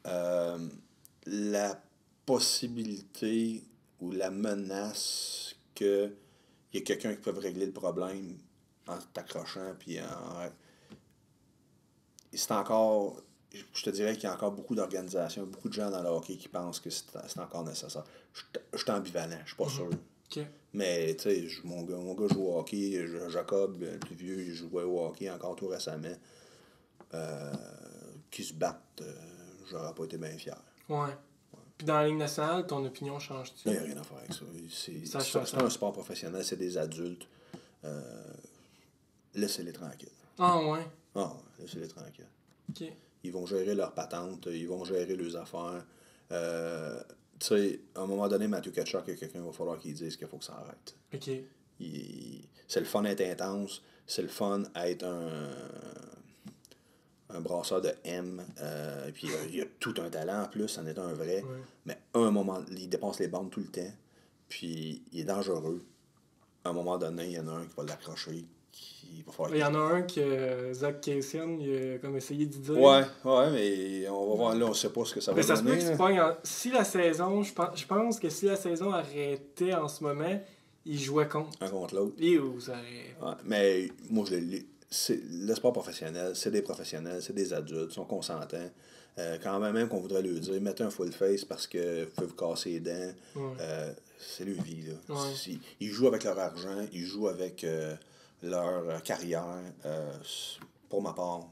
Ouais. La possibilité ou la menace qu'il y ait quelqu'un qui peut régler le problème en t'accrochant, puis c'est encore... Je te dirais qu'il y a encore beaucoup d'organisations, beaucoup de gens dans le hockey qui pensent que c'est encore nécessaire. Je suis ambivalent, je suis pas sûr. Okay. Mais, tu sais, mon gars joue au hockey. Jacob, le plus vieux, il jouait au hockey encore tout récemment. Qui se battent, j'aurais pas été bien fier. Ouais. Puis dans la Ligue nationale, ton opinion change-tu? Il n'y a rien à faire avec ça. C'est un sport professionnel, c'est des adultes. Laissez-les tranquilles. Ah, ouais. Ah, laissez-les tranquilles. OK. Ils vont gérer leurs patentes, ils vont gérer leurs affaires. Tu sais, à un moment donné, Matthew Tkachuk, il y a quelqu'un, il va falloir qu'il dise qu'il faut que ça arrête. OK. C'est le fun d'être intense, c'est le fun d'être un brasseur de M, puis il a tout un talent en plus, c'en est un vrai. Ouais. Mais à un moment, il dépasse les bandes tout le temps, puis il est dangereux. À un moment donné, il y en a un qui va l'accrocher. Il y en a un que Zach Cassian, il a comme essayé de dire. Ouais, mais on va voir là, on sait pas ce que ça va mais ça donner. se peut que tu pognes si la saison, je pense que si la saison arrêtait en ce moment, il jouait contre. Un contre l'autre. Et où ça aurait... Ouais, mais moi, le sport professionnel, c'est des professionnels, c'est des adultes, ils sont consentants. Quand même qu'on voudrait leur dire, mettez un full face parce que vous pouvez vous casser les dents, c'est leur vie. Là. Ouais. Ils jouent avec leur argent, ils jouent avec leur carrière. Pour ma part,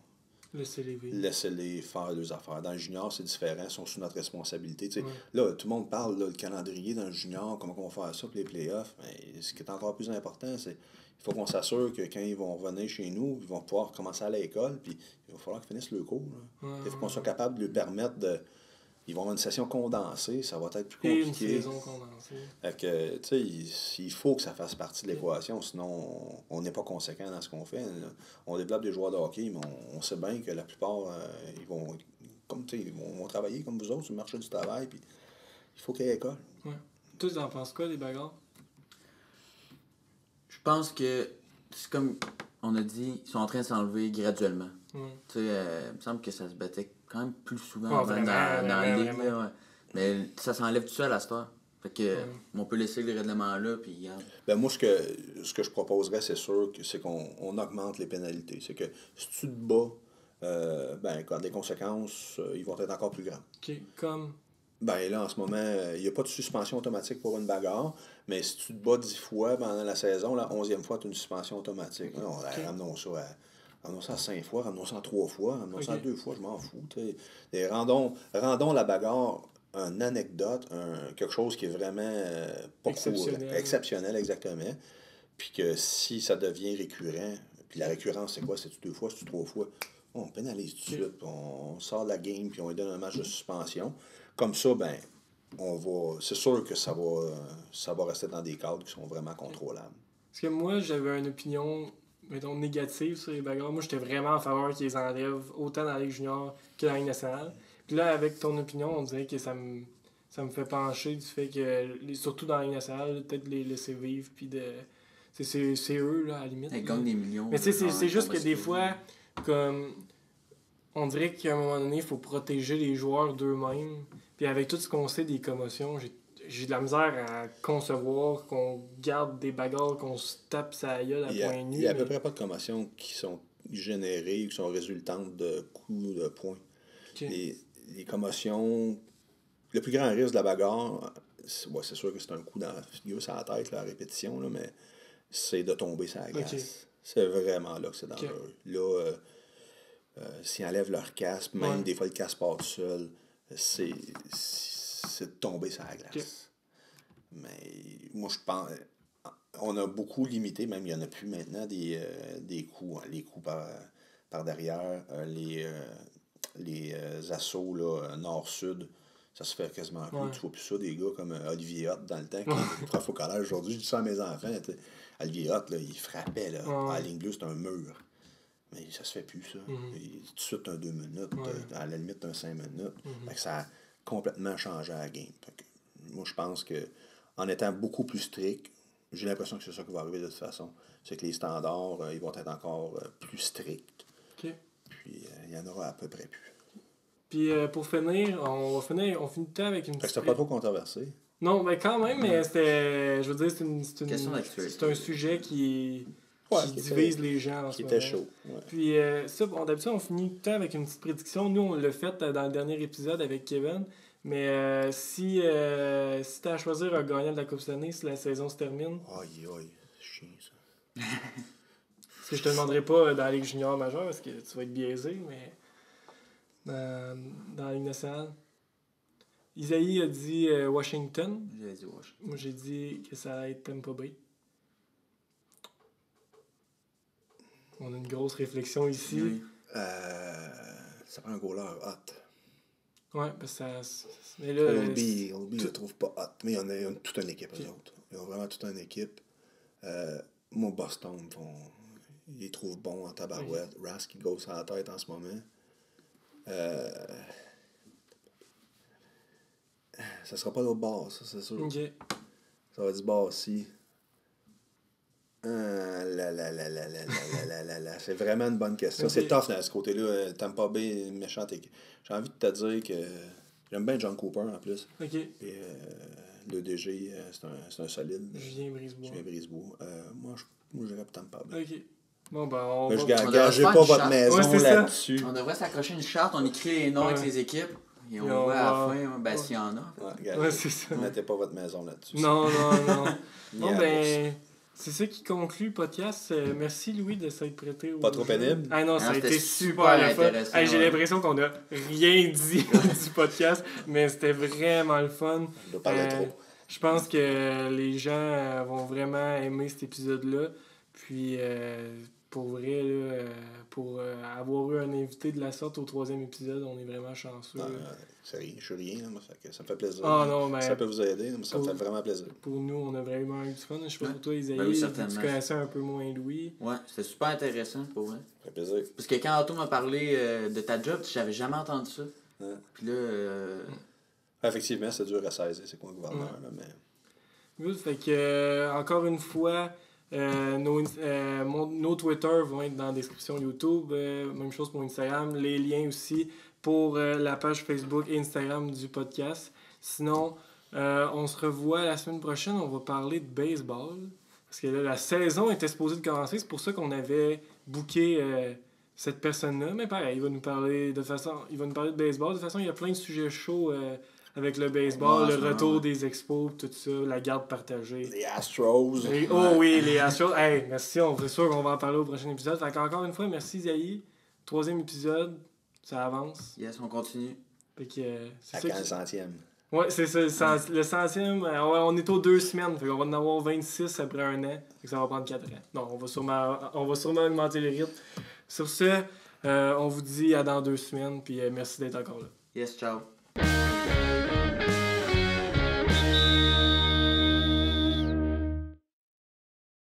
laissez-les faire leurs affaires. Dans le junior, c'est différent, ils sont sous notre responsabilité. Ouais. Là, tout le monde parle, là, le calendrier dans le junior, comment on va faire ça pour les playoffs. Mais ce qui est encore plus important, c'est qu'il faut qu'on s'assure que quand ils vont revenir chez nous, ils vont pouvoir commencer à aller à l'école, puis il va falloir qu'ils finissent le cours. Il faut qu'on soit capable de leur permettre de... Ils vont avoir une session condensée, ça va être plus compliqué. Et une saison condensée. Fait que, tu sais, il faut que ça fasse partie de l'équation, sinon on n'est pas conséquent dans ce qu'on fait. On développe des joueurs de hockey, mais on sait bien que la plupart, ils vont travailler comme vous autres sur le marché du travail, puis il faut qu'il y ait l'école. Ouais. Toi, tu en penses quoi des bagarres? Je pense que c'est comme on a dit, ils sont en train de s'enlever graduellement. Tu sais, il me semble que ça se battait quand même plus souvent dans la ligue. Là, ouais. Mais ça s'enlève tout seul à cette heure. Fait que on peut laisser le règlement là, puis regarde. Ben moi, ce que je proposerais, c'est sûr, c'est qu'on augmente les pénalités. C'est que si tu te bats, quand les conséquences, ils vont être encore plus grandes. OK, comme... Ben là, en ce moment, il n'y a pas de suspension automatique pour une bagarre, mais si tu te bats 10 fois pendant la saison, la 11e fois, tu as une suspension automatique. Non, ramenons ça à 5 fois, ramenons ça à 3 fois, ramenons ça à 2 fois, je m'en fous. Et rendons la bagarre une anecdote, quelque chose qui est vraiment pas exceptionnel, exactement. Puis que si ça devient récurrent, puis la récurrence, c'est quoi? C'est-tu 2 fois, c'est-tu 3 fois? On pénalise tout de suite, on sort de la game, puis on lui donne un match de suspension. Comme ça, ben, c'est sûr que ça va rester dans des cadres qui sont vraiment contrôlables. Parce que moi, j'avais une opinion, mettons, négative sur les bagarres. Moi, j'étais vraiment en faveur qu'ils les enlèvent autant dans la Ligue junior que dans la Ligue nationale. Puis là, avec ton opinion, on dirait que ça me fait pencher du fait que, surtout dans la Ligue nationale, peut-être les laisser vivre, puis de... C'est eux, là, à la limite. Ils gagnent des millions. Mais tu sais, c'est juste que des fois, comme... On dirait qu'à un moment donné, il faut protéger les joueurs d'eux-mêmes. Puis avec tout ce qu'on sait des commotions, j'ai de la misère à concevoir qu'on garde des bagarres, qu'on se tape sa gueule à point nu. Il n'y a à peu près pas de commotions qui sont générées ou qui sont résultantes de coups de poing. Okay. Les commotions... Le plus grand risque de la bagarre, c'est sûr que c'est un coup dans la figure, sur la tête, là, à répétition, là, mais c'est de tomber sur la glace. Okay. C'est vraiment là que c'est dangereux. Okay. Là, s'ils enlèvent leur casque, même des fois le casque part tout seul, c'est de tomber sur la glace. Okay. Mais moi, je pense... On a beaucoup limité, même il n'y en a plus maintenant, des coups. Les coups par derrière, les assauts nord-sud, ça se fait quasiment plus. Tu vois plus ça, des gars comme Olivier Hott dans le temps, qui est prof au collège aujourd'hui. Je dis ça à mes enfants. Olivier Hott, il frappait. Là, à la ligne bleue, c'est un mur. Mais ça se fait plus, ça. Tout de suite, un 2 minutes. À la limite, un 5 minutes. Fait que ça a complètement changé la game. Fait que, moi, je pense que en étant beaucoup plus strict, j'ai l'impression que c'est ça qui va arriver de toute façon. C'est que les standards, ils vont être encore plus stricts. Okay. Puis, il y en aura à peu près plus. Puis pour finir, on finit le temps avec une Fait que c'était pas trop controversé. Non, mais quand même, mais c'était. Je veux dire, Question d'actualité. c'est un sujet qui Qui divise était- les gens en Qui ce était moment. chaud. Ouais. Puis ça, bon, d'habitude, on finit tout le temps avec une petite prédiction. Nous, on l'a fait dans le dernier épisode avec Kevin. Mais si t'as à choisir un gagnant de la Coupe cette année, si la saison se termine, Aïe, aïe, c'est chiant ça. parce que je te demanderai pas dans la Ligue junior majeure, parce que tu vas être biaisé, mais dans la Ligue nationale. Isaïe a dit Washington. J'ai dit Washington. Moi, j'ai dit que ça allait être Tampa Bay. On a une grosse réflexion ici. Oui. Ça prend un goaler hot. Ouais, parce que ça. Mais là. Olby, je tout- le trouve pas hot. Mais ils ont toute une équipe, eux autres. Ils ont vraiment toute une équipe. Moi, Boston, ils les trouvent bons en tabarouette. Rask, il gosse à la tête en ce moment. Ça sera pas l'autre bord, ça, c'est sûr. Ok. Ça va du bord aussi. C'est vraiment une bonne question. Ok. C'est tough dans ce côté-là. Tampa Bay, une méchante équipe. J'ai envie de te dire que j'aime bien John Cooper en plus. Ok. Et le DG, c'est un solide. Julien Brisebois. Julien Brisebois. Moi, je dirais pour Tampa Bay. Ok. Bon, ben, on Mais va. je devrait gagez faire pas une votre charte. maison Ouais, c'est ça. là-dessus. On devrait s'accrocher une charte, on écrit les noms Ouais. avec les équipes. Et on Et on voit à la va- fin, ben, ouais. s'il y en a. En fait. Ouais, gagez. Ouais, c'est ça. Mettez pas votre maison là-dessus. Non, non, non. Ni Bon, à la ben. C'est ça qui conclut le podcast. Merci Louis de s'être prêté au Pas trop jeu. pénible? Ah non, ça a Non, été c'était super super le fun. intéressant, Hey, j'ai ouais. l'impression qu'on a rien dit du podcast, mais c'était vraiment le fun. Je dois parler trop. Je pense que les gens vont vraiment aimer cet épisode-là. Puis pour vrai, là, pour avoir eu un invité de la sorte au 3e épisode, on est vraiment chanceux. Je suis rien, là, moi, ça me fait plaisir. Ah non, ben, Ça peut vous aider, mais ça me pour- fait vraiment plaisir. pour nous, on a vraiment eu du fun. Je sais pas Ouais. pour toi, Isaïe, Ben oui, tu certainement. connaissais un peu moins Louis. Ouais, c'était super intéressant pour vrai. Ça fait plaisir. Parce que quand Otto m'a parlé de ta job, j'avais jamais entendu ça. Ouais. Puis là, Effectivement, c'est dur à saisir, c'est quoi un gouverneur, là, mais... Good, fait que, encore une fois, nos Twitter vont être dans la description YouTube. Même chose pour Instagram. Les liens aussi pour la page Facebook et Instagram du podcast. Sinon, on se revoit la semaine prochaine. On va parler de baseball. Parce que là, la saison était supposée de commencer. C'est pour ça qu'on avait booké cette personne-là. Mais pareil, il va nous parler de baseball. De toute façon, il y a plein de sujets chauds avec le baseball, Ouais, le c'est retour vrai. des expos, tout ça, la garde partagée. Les Astros. Oh oui, les Astros. Hey, merci, on est sûr qu'on va en parler au prochain épisode. Fait qu'encore une fois, merci Zaï. 3e épisode, ça avance. yes, on continue. Fait que, c'est À ça. 15 centièmes. Ouais, c'est ça. Le 100e, ouais, on est aux 2 semaines. Fait qu'on va en avoir 26 après un an. Fait que ça va prendre 4 ans. Non, on va sûrement augmenter le rythme. Sur ce, on vous dit à dans 2 semaines. Puis merci d'être encore là. Yes, ciao.